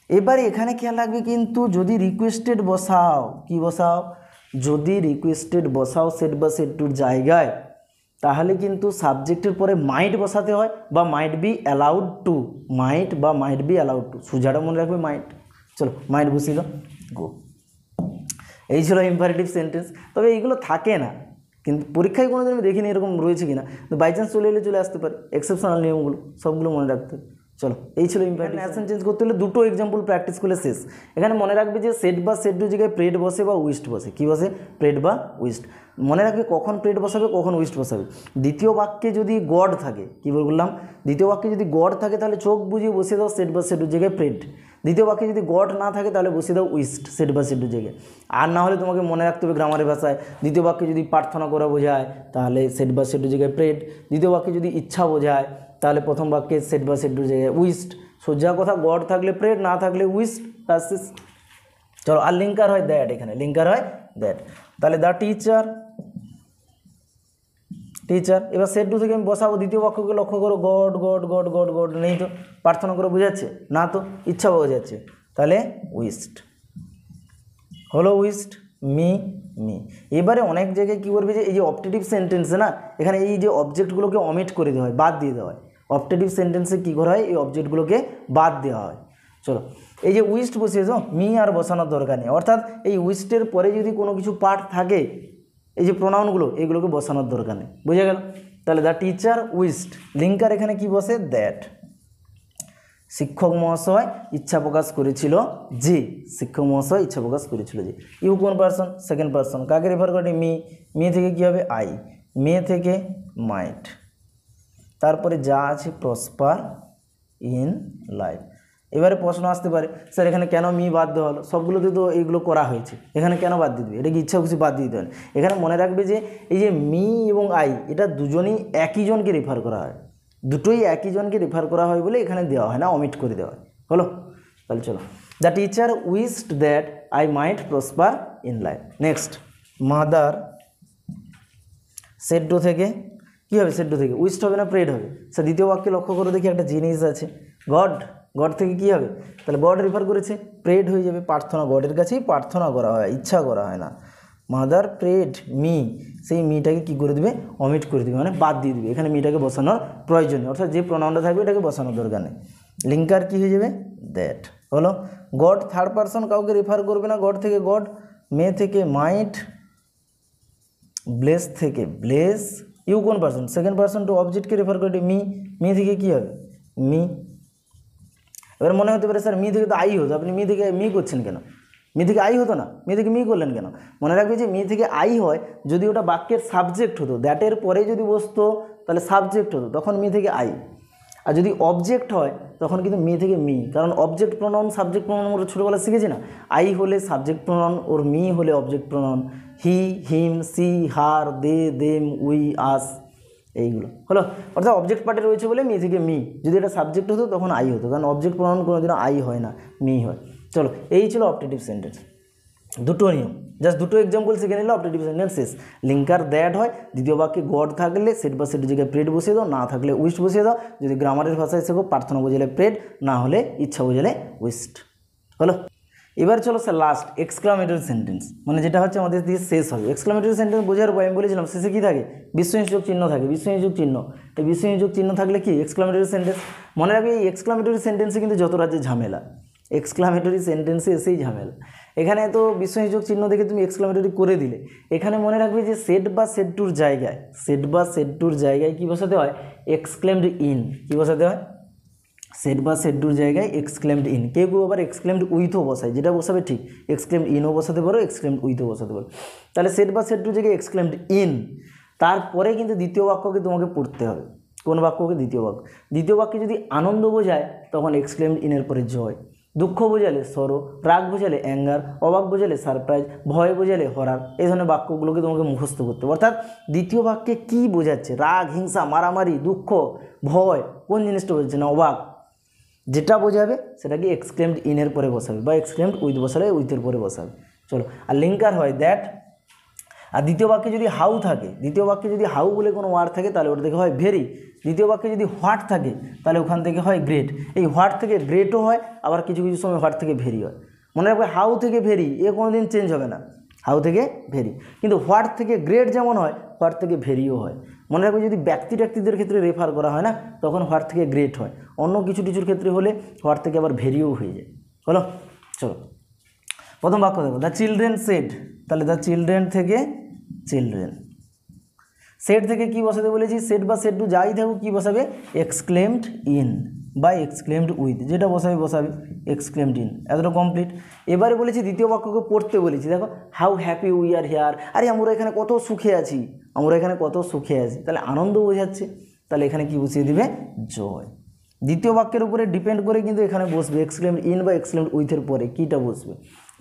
Speaker 1: এবারে এখানে খেয়াল রাখবে কিন্তু যদি রিকোয়েস্টেড বসাও, কি বসাও? যদি রিকোয়েস্টেড বসাও সেট বা সেট টুর জায়গায়, তাহলে কিন্তু সাবজেক্টের পরে মাইট বসাতে হয় বা মাইট বি অ্যালাউড টু। মাইট বা মাইট বি অ্যালাউড টু, সোজাটা মনে রাখবে মাইট। চলো মাইট বসিল গো। এই ছিল ইম্পারেটিভ সেন্টেন্স। তবে এইগুলো থাকে না, কিন্তু পরীক্ষায় কোনো দিন আমি দেখিনি এরকম রয়েছে কিনা, তো বাই চান্স চলে এলে চলে আসতে পারে। এক্সেপশনাল নিয়মগুলো সবগুলো মনে রাখতে হবে। চলো এই ছিল ইম্পারেটিভ। ন্যারেশন চেঞ্জ করতে হলে দুটো এক্সাম্পল প্র্যাকটিস করলে শেষ। এখানে মনে রাখবে যে সেট বা সেট টু জায়গায় প্রেড বসে বা উইস্ট বসে। কী বসে? প্রেড বা উইস্ট। মনে রাখবে কখন প্রেড বসাবে কখন উইস্ট বসাবে। দ্বিতীয় বাক্যে যদি গড থাকে, কী বললাম? দ্বিতীয় বাক্যে যদি গড থাকে তাহলে চোখ বুঝিয়ে বসিয়ে দাও সেট বা সেট টুর জায়গায় প্রেড। দ্বিতীয় বাক্যে যদি গড না থাকে তাহলে বসিয়ে দাও উইস্ট সেট বা সেট টুর জায়গায়। আর না হলে তোমাকে মনে রাখতে হবে গ্রামারের ভাষায় দ্বিতীয় বাক্যে যদি প্রার্থনা করা বোঝায় তাহলে সেট বা সেট টুর জায়গায় প্রেড। দ্বিতীয় বাক্যে যদি ইচ্ছা বোঝায় তাহলে প্রথম বাক্যে সেট বা সেট টুর জায়গায় উইস্ট। সোজা কথা, গড থাকলে প্রেড, না থাকলে উইস্ট। চলো আর লিঙ্কার হয় দ্যাট, এখানে লিঙ্কার হয় দ্যাট। তাহলে দ্য টিচার, টিচার। এবার সেট টু থেকে আমি বসাবো দ্বিতীয় বাক্যকে, লক্ষ্য করো god god god god god নেই তো, প্রার্থনা করে বোঝাচ্ছে না তো, ইচ্ছা বোঝাচ্ছে, তাহলে উইস্ট হলো উইস্ট। Me me. এবারে অনেক জায়গায় কী করবে যে এই যে অবজেক্টিভ সেন্টেন্সে না, এখানে এই যে অবজেক্টগুলোকে অমিট করে দেওয়া হয়, বাদ দিয়ে দেওয়া হয়। অপটেটিভ সেন্টেন্সে কী করা হয়, এই অবজেক্টগুলোকে বাদ দেওয়া হয়। চলো, এই যে উইস্ট বসিয়েছো, মি আর বসানোর দরকার নেই, অর্থাৎ এই উইস্টের পরে যদি কোনো কিছু পার্ট থাকে, এই যে প্রোনাউনগুলো এগুলোকে বসানোর দরকার নেই। বুঝে গেল? তাহলে দ্য টিচার উইস্ট, লিঙ্কার এখানে কি বসে, দ্যাট। শিক্ষক মহাশয় ইচ্ছা প্রকাশ করেছিল যে, শিক্ষক মহাশয় ইচ্ছা প্রকাশ করেছিল যে। ইউ কোন পার্সন, সেকেন্ড পার্সন, কাকে রেফার করে, মি। মি থেকে কী হবে, আই। মে থেকে মাইট, তারপরে যা আছে প্রসপার ইন লাইফ। এবারে প্রশ্ন আসতে পারে, স্যার এখানে কেন মি বাদ দেওয়া হলো, সবগুলোতে তো এইগুলো করা হয়েছে, এখানে কেন বাদ দিয়ে দেবে, এটা কি ইচ্ছা খুশি বাদ দিয়ে দিতে হয়? এখানে মনে রাখবে যে এই যে মি এবং আই, এটা দুজনেই একই জনকে রেফার করা হয়, দুটোই একই জনকে রেফার করা হয় বলে এখানে দেওয়া হয় না, অমিট করে দেওয়া হয়। হলো? তাহলে চলো, the teacher wished that I might prosper in life. Next, mother said থেকে কী হবে, সেড থেকে উইস্ট হবে না প্রেড হবে? স্যার দ্বিতীয় বাক্যে লক্ষ্য করে দেখি একটা জিনিস আছে, গড, গড থেকে কী হবে, তাহলে গড রেফার করেছে, প্রেড হয়ে যাবে, প্রার্থনা, গডের কাছেই প্রার্থনা করা হয়, ইচ্ছা করা হয় না। মাদার প্রেড মি, সেই মিটাকে কী করে দেবে, অমিট করে দেবে, মানে বাদ দিয়ে দেবে, এখানে মিটাকে বসানোর প্রয়োজন নেই, অর্থাৎ যে প্রোনাউনটা থাকবে এটাকে বসানোর দরকার নেই। লিঙ্কার কী হয়ে যাবে, দ্যাট। হলো? গড থার্ড পারসন কাউকে রেফার করবে না, গড থেকে গড, মে থেকে মাইট, ব্লেস থেকে ব্লেস। ইউ কোন পার্সন, সেকেন্ড পার্সন টু অবজেক্টকে রেফার করে মি। মি থেকে কী হবে, মি। এবার মনে হতে পারে স্যার মি থেকে তো আই হতো, আপনি মি থেকে মি করছেন কেন? মি থেকে আই হতো না, মি থেকে মি করলেন কেন? মনে রাখবে যে মি থেকে আই হয় যদি ওটা বাক্যের সাবজেক্ট হতো, দ্যাটের পরে যদি বসতো তাহলে সাবজেক্ট হতো, তখন মি থেকে আই। আর যদি অবজেক্ট হয় তখন কিন্তু মি থেকে মি, কারণ অবজেক্ট প্রোনাউন সাবজেক্ট প্রোনাউন আমরা ছোটোবেলা শিখেছি না, আই হলে সাবজেক্ট প্রোনাউন, ওর মি হলে object pronoun, he, him, she, her, they, them, we, us, এইগুলো। হলো? অর্থাৎ অবজেক্ট পার্টে রয়েছে বলে মি থেকে মি, যদি এটা সাবজেক্ট হতো তখন আই হতো, কারণ অবজেক্ট প্রোনাউন কোনোদিনও আই হয় না, মি হয়। চলো, এই ছিল অপটেটিভ সেন্টেন্স, দুটো নিয়ম, জাস্ট দুটো এক্সাম্পল শিখে নিলে অপটেটিভ সেন্টেন্স শেষ। লিঙ্কার দ্যাট হয়, দ্বিতীয় বাক্যে গড থাকলে সেট বা সেটের জায়গায় প্রেড বসিয়ে দাও, না থাকলে উইস্ট বসিয়ে দাও, যদি গ্রামারের ভাষায় শেখো প্রার্থনা বোঝালে প্রেড, না হলে ইচ্ছা বোঝালে উইস্ট। হলো? এবার চলো স্যার লাস্ট, এক্সক্লামেটরি সেন্টেন্স, মানে যেটা হচ্ছে আমাদের দিয়ে শেষ হবে। এক্সক্লামেটরি সেন্টেন্স বোঝার পর আমি বলেছিলাম শেষে কী থাকে, বিস্ময়সূচক চিহ্ন থাকে, বিস্ময়সূচক চিহ্ন। এই বিস্ময়সূচক চিহ্ন থাকলে কি এক্সক্লামেটরি সেন্টেন্স। মনে রাখবে এই এক্সক্লামেটরি সেন্টেন্সে কিন্তু যত রাজ্যে ঝামেলা, এক্সক্লামেটরি সেন্টেন্সে এসেই ঝামেলা। এখানে তো বিস্ময়সূচক চিহ্ন দেখে তুমি এক্সক্লামেটরি করে দিলে, এখানে মনে রাখবে যে সেট বা সেট টুর জায়গায়, সেট বা সেট টুর জায়গায় কী বসাতে হয়, এক্সক্লেমড ইন। কী বসাতে হয়, সেট বা সেট টুর জায়গায় এক্সক্লেমড ইন। কেউ কেউ আবার এক্সক্লেমড উইথও বসায়, যেটা বসাবে ঠিক, এক্সক্লেমড ইনও বসাতে পারো, এক্সক্লেমড উইথও বসাতে পারো। তাহলে সেট বা সেট টুর জায়গায় এক্সক্লেমড ইন, তারপরে কিন্তু দ্বিতীয় বাক্যকে তোমাকে পড়তে হবে। কোন বাক্যকে, দ্বিতীয় বাক্য। দ্বিতীয় বাক্যে যদি আনন্দ বোঝায় তখন এক্সক্লেমড ইনের পরে জয়, দুঃখ বোঝালে সরো, রাগ বোঝালে অ্যাঙ্গার, অবাক বোঝালে সারপ্রাইজ, ভয় বোঝালে হরার। এই ধরনের বাক্যগুলোকে তোমাকে মুখস্থ করতে হবে। অর্থাৎ দ্বিতীয় বাক্যে কী বোঝাচ্ছে, রাগ, হিংসা, মারামারি, দুঃখ, ভয়, কোন জিনিসটা বোঝাচ্ছে না, অবাক, যেটা বোঝাবে সেটাকে এক্সক্লেমড ইনের পরে বসাবে, বা এক্সক্লেমড উইথ বসালে উইথের পরে বসাবে। চলো, আর লিঙ্কার হয় দ্যাট। আর দ্বিতীয় বাক্যে যদি হাউ থাকে, দ্বিতীয় বাক্যে যদি হাউ বলে কোনো ওয়ার্ড থাকে তাহলে ওটা থেকে হয় ভেরি। দ্বিতীয় বাক্যে যদি হোয়াট থাকে তাহলে ওখান থেকে হয় গ্রেট। এই হোয়াট থেকে গ্রেটও হয়, আবার কিছু কিছু সময় হোয়াট থেকে ভেরি হয়। মনে রাখবে হাউ থেকে ভেরি এ কোনো দিন চেঞ্জ হবে না, হাউ থেকে ভেরি। কিন্তু হোয়াট থেকে গ্রেট যেমন হয়, হোয়াট থেকে ভেরিও হয়। মনে রাখবে যদি ব্যক্তিদের ক্ষেত্রে রেফার করা হয় না, তখন হোয়াট থেকে গ্রেট হয়, অন্য কিছু কিছুর ক্ষেত্রে হলে হোয়াট থেকে আবার ভেরিও হয়ে যায়। হলো? চলো, প্রথম বাক্য দেখো, দ্য চিলড্রেন সেড, তাহলে দ্য চিলড্রেন থেকে চিলড্রেন। সেট থেকে কি বসাতে বলেছি, সেট বা সেট টু যাই থাকুক কী বসাবে, এক্সক্লেমড ইন বা এক্সক্লেমড উইথ, যেটা বসাবে এক্সক্লেমড ইন। এতটা কমপ্লিট। এবারে বলেছি দ্বিতীয় বাক্যকে পড়তে বলেছি, দেখো how happy we are here, আরে আমরা এখানে কত সুখে আছি, আমরা এখানে কত সুখে আছি, তাহলে আনন্দ বোঝাচ্ছে, তাহলে এখানে কি বসিয়ে দিবে, জয়। দ্বিতীয় বাক্যের উপরে ডিপেন্ড করে কিন্তু এখানে বসবে এক্সক্লেমড ইন বা এক্সক্লেমড উইথের পরে কীটা বসবে,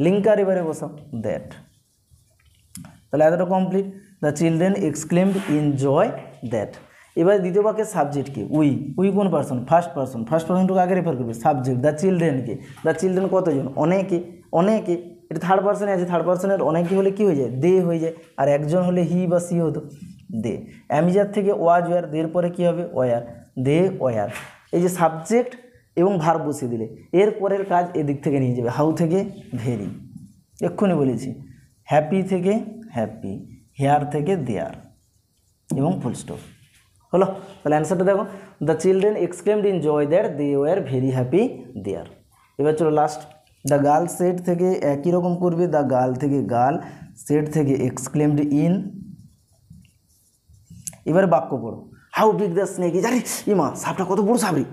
Speaker 1: লিঙ্কার এবারে বসাও দ্যাট। তাহলে এতটা complete. The children exclaimed in joy that. এবার দ্বিতীয় বাক্যের সাবজেক্ট কি, উই কোন পার্সন, ফার্স্ট পার্সন, ফার্স্ট পার্সনটুকু আগে রেফার করবে, সাবজেক্ট দ্য চিলড্রেনকে। দ্য চিলড্রেন কতজন, অনেকে, এটা থার্ড পার্সনে আছে, থার্ড পার্সনের অনেকে হলে কী হয়ে যায়, দে হয়ে যায়, আর একজন হলে হি বা সি হতো, দে। অ্যামিজার থেকে ওয়াজ ওয়ার, দের পরে কী হবে, ওয়ার, দে ওয়ার। এই যে সাবজেক্ট এবং ভার্ব বসিয়ে দিলে এর পরের কাজ এদিক থেকে নিয়ে যাবে, হাউ থেকে ভেরি, এক্ষুনি বলেছি, হ্যাপি থেকে হ্যাপি, হেয়ার থেকে দেয়ার এবং ফুল স্টপ। হলো, তাহলে অ্যান্সারটা দেখো, the children exclaimed in joy that they were very happy there. এবার চলো লাস্ট, দ্য গার্ল সেড থেকে একই রকম করবে, দ্য গার্ল থেকে গার্ল, সেড থেকে এক্সক্লেমড ইন। এবারে বাক্য পড়ো, how big the snake is. আরে ইমা, সাপটা কত বড় সাপ রে,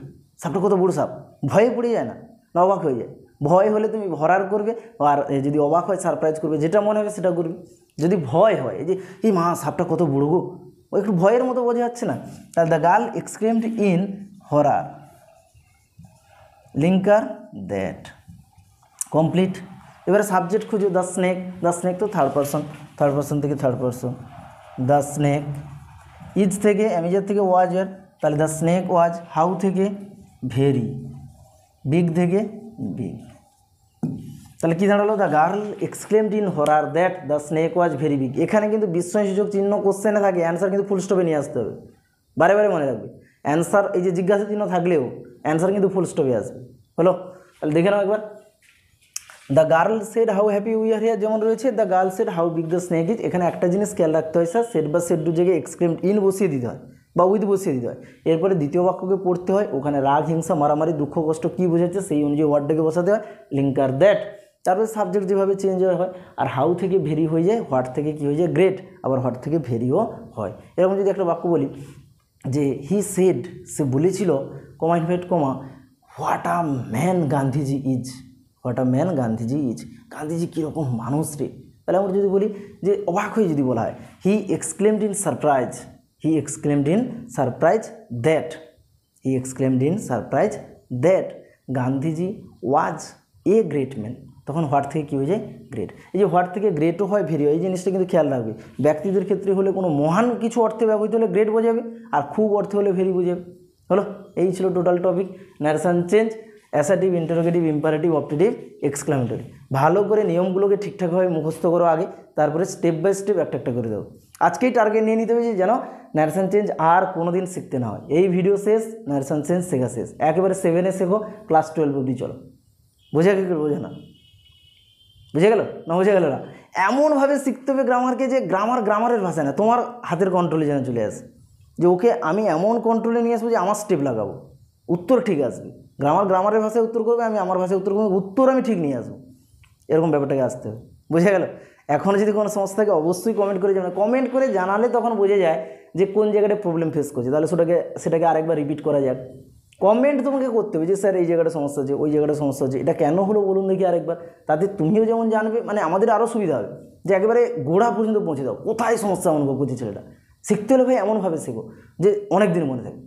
Speaker 1: সাপটা কত বড় সাপ। ভয়ে পড়ে যায় না, না অবাক হয়ে যায়? ভয় হলে তুমি হরার করবে, আর যদি অবাক হয় সারপ্রাইজ করবে, যেটা মনে হবে সেটা করবে। যদি ভয় হয়, এই যে এই মা সাপটা কত বড় গো, ও একটু ভয়ের মতো বোঝা যাচ্ছে না, তাহলে the girl exclaimed in horror, linker that, complete. এবারে সাবজেক্ট খুঁজো, দ্য স্নেক, দ্য স্নেক তো থার্ড পারসন থেকে third person, the snake. Is থেকে অ্যামিজার থেকে ওয়াজের, তাহলে দ্য স্নেক ওয়াজ। হাউ থেকে ভেরি, বিগ থেকে বিগ, তাহলে কী দাঁড়ালো, the girl exclaimed in horror that the snake was very big. এখানে কিন্তু বিস্ময়সূচক চিহ্ন কোশ্চেনে থাকে, অ্যান্সার কিন্তু ফুল স্টপে নিয়ে আসতে হবে, বারে বারে মনে রাখবে। অ্যান্সার এই যে জিজ্ঞাসা চিহ্ন থাকলেও অ্যান্সার কিন্তু ফুল স্টপে আসবে। হলো, তাহলে দেখে নাও একবার, the girl said how happy we are here যেমন রয়েছে, the girl said how big the snake is. এখানে একটা জিনিস খেয়াল রাখতে হয় স্যার, সেড বা সেড টু জায়গায় এক্সক্লেমড ইন বসিয়ে দিতে হয় বা উইথ বসিয়ে দিতে হয়। এরপরে দ্বিতীয় বাক্যকে পড়তে হয়, ওখানে রাগ, হিংসা, মারামারি, দুঃখ, কষ্ট কী বোঝাচ্ছে সেই অনুযায়ী ওয়ার্ডটাকে বসাতে হয়, লিঙ্কার দ্যাট। তারপরে সাবজেক্ট যেভাবে চেঞ্জ হয়, আর হাউ থেকে ভেরি হয়ে যায়, হোয়াট থেকে কী হয়ে যায় গ্রেট, আবার হোয়াট থেকে ভেরিও হয়। এরকম যদি একটা বাক্য বলি যে হি সেড, সে বলেছিল, comma inverted comma, what a man Gandhiji is, what a man Gandhiji is, Gandhiji কীরকম মানুষ রে। তাহলে আমরা যদি বলি যে অবাক হয়ে যদি বলা হয়, he exclaimed in surprise, he exclaimed in surprise that, he exclaimed in surprise that Gandhiji was a great man, তখন হোয়াট থেকে কী হয়ে যায় গ্রেট। এই যে হোয়াট থেকে গ্রেটও হয়, ভেরি হয়, এই জিনিসটা কিন্তু খেয়াল রাখবে। ব্যক্তিদের ক্ষেত্রে হলে কোনো মহান কিছু অর্থে ব্যবহৃত হলে গ্রেট বোঝাবে, আর খুব অর্থে হলে ভেরি বোঝাবে। হলো, এই ছিল total topic, narration change, assertive, interrogative, imperative, optative, exclamatory. ভালো করে নিয়মগুলোকে ঠিকঠাকভাবে মুখস্থ করো আগে, তারপরে স্টেপ বাই স্টেপ একটা একটা করে দেবো। আজকেই টার্গেট নিয়ে নিতে হবে যে যেন ন্যারেশন চেঞ্জ আর কোনো দিন শিখতে না হয়। এই ভিডিও শেষ, ন্যারেশন চেঞ্জ শেখা শেষ, একেবারে 7-এ শেখো, ক্লাস 12 অবধি চলো। বোঝা কি বোঝে না, বুঝে গেল না, বুঝে গেল না? এমনভাবে শিখতে হবে গ্রামারকে যে গ্রামারের ভাষা না, তোমার হাতের কন্ট্রোলে যেন চলে আসে, যে ওকে আমি এমন কন্ট্রোলে নিয়ে আসবো যে আমার স্টেপ লাগাবো, উত্তর ঠিক আসবে। গ্রামারের ভাষায় উত্তর করবে, আমি আমার ভাষায় উত্তর করবো, উত্তর আমি ঠিক নিয়ে আসবো, এরকম ব্যাপারটাকে আসতে হবে। বুঝে গেল? এখন যদি কোনো সমস্যা থাকে অবশ্যই কমেন্ট করে জানাবে, কমেন্ট করে জানালে তখন বোঝা যায় যে কোন জায়গাটা প্রবলেম ফেস করছে, তাহলে সেটাকে আরেকবার রিপিট করা যাক। কমেন্ট তোমাকে করতে হবে যে স্যার এই জায়গাটা সমস্যা হচ্ছে, ওই জায়গাটা সমস্যা হচ্ছে, এটা কেন হলো বলুন দেখি আরেকবার, তাতে তুমিও যেমন জানবে, মানে আমাদের আরও সুবিধা হবে যে একেবারে গোড়া পর্যন্ত পৌঁছে দাও, কোথায় সমস্যা অনুভব করছে ছেলেটা। শিখতে হলে ভাই এমনভাবে শেখো যে অনেক দিন মনে থাকে।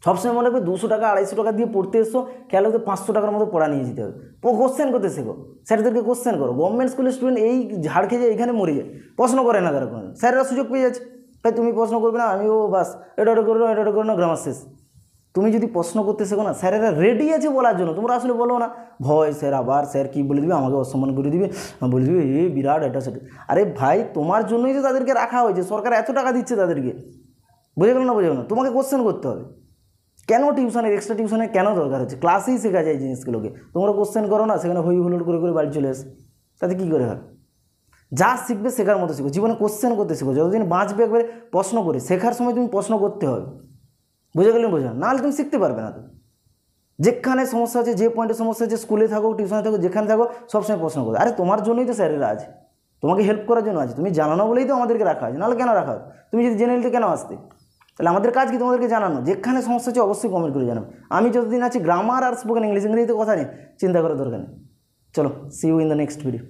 Speaker 1: সবসময় মনে রাখবে 200 টাকা 250 টাকা দিয়ে পড়তে এসো, খেয়াল হতে 500 টাকার মতো পড়া নিয়ে যেতে হবে। কোশ্চেন করতে শেখো, স্যারদেরকে কোশ্চেন করো। গভর্নমেন্ট স্কুলের স্টুডেন্ট এই ঝাড় খেয়ে যায়, এখানে মরে যায়, প্রশ্ন করে না তারা কোনো, স্যাররা সুযোগ পেয়ে যাচ্ছে, তাই তুমি প্রশ্ন করবে না, আমিও বাস এটা করো না, এটা করো না, গ্রামার শেষ। তুমি যদি প্রশ্ন করতে শেখো না, স্যারেরা রেডি আছে বলার জন্য, তোমরা আসলে বলো না ভয়, স্যার আবার স্যার কী বলে দিবে, আমাকে অসম্মান করে দিবে, বলে দিবে এ বিরাট এটা সেটা। আরে ভাই তোমার জন্যই তো তাদেরকে রাখা হয়েছে, সরকার এত টাকা দিচ্ছে তাদেরকে, বুঝে গেল না? বুঝে গেল না? তোমাকে কোশ্চেন করতে হবে। কেন টিউশনের এক্সট্রা টিউশনের কেন দরকার হচ্ছে? ক্লাসেই শেখা যায় জিনিসগুলোকে, তোমরা কোশ্চেন করো না, সেখানে হই হুল্লোড় করে বাড়ি চলে আসে, তাতে কী করে হয়? যা শিখবে শেখার মতো শিখো, জীবনে কোশ্চেন করতে শিখো, যতদিন বাঁচবে একবারে প্রশ্ন করে, শেখার সময় তুমি প্রশ্ন করতে হবে। বুঝে গেলেন? বোঝা না হলে তুমি শিখতে পারবে না। তো যেখানে সমস্যা আছে, যে পয়েন্টে সমস্যা আছে, স্কুলে থাকো, টিউশনে থাকো, যেখানে থাকো, সবসময় প্রশ্ন করো। আরে তোমার জন্যই তো স্যারেরা আছে, তোমাকে হেল্প করার জন্য আছে, তুমি জানানো বলেই তো আমাদেরকে রাখা আছে, নাহলে কেন রাখা হয়? তুমি যদি জেনে নিতে কেন আসতে? তাহলে আমাদের কাজ কি? তোমাদেরকে জানানো। যেখানে সমস্যা আছে অবশ্যই কমেন্ট করে জানাবে। আমি যতদিন আছি গ্রামার আর স্পোকেন ইংলিশ, ইংরেজিতে কথা নেই, চিন্তা করার দরকার নেই। চলো, see you in the next video.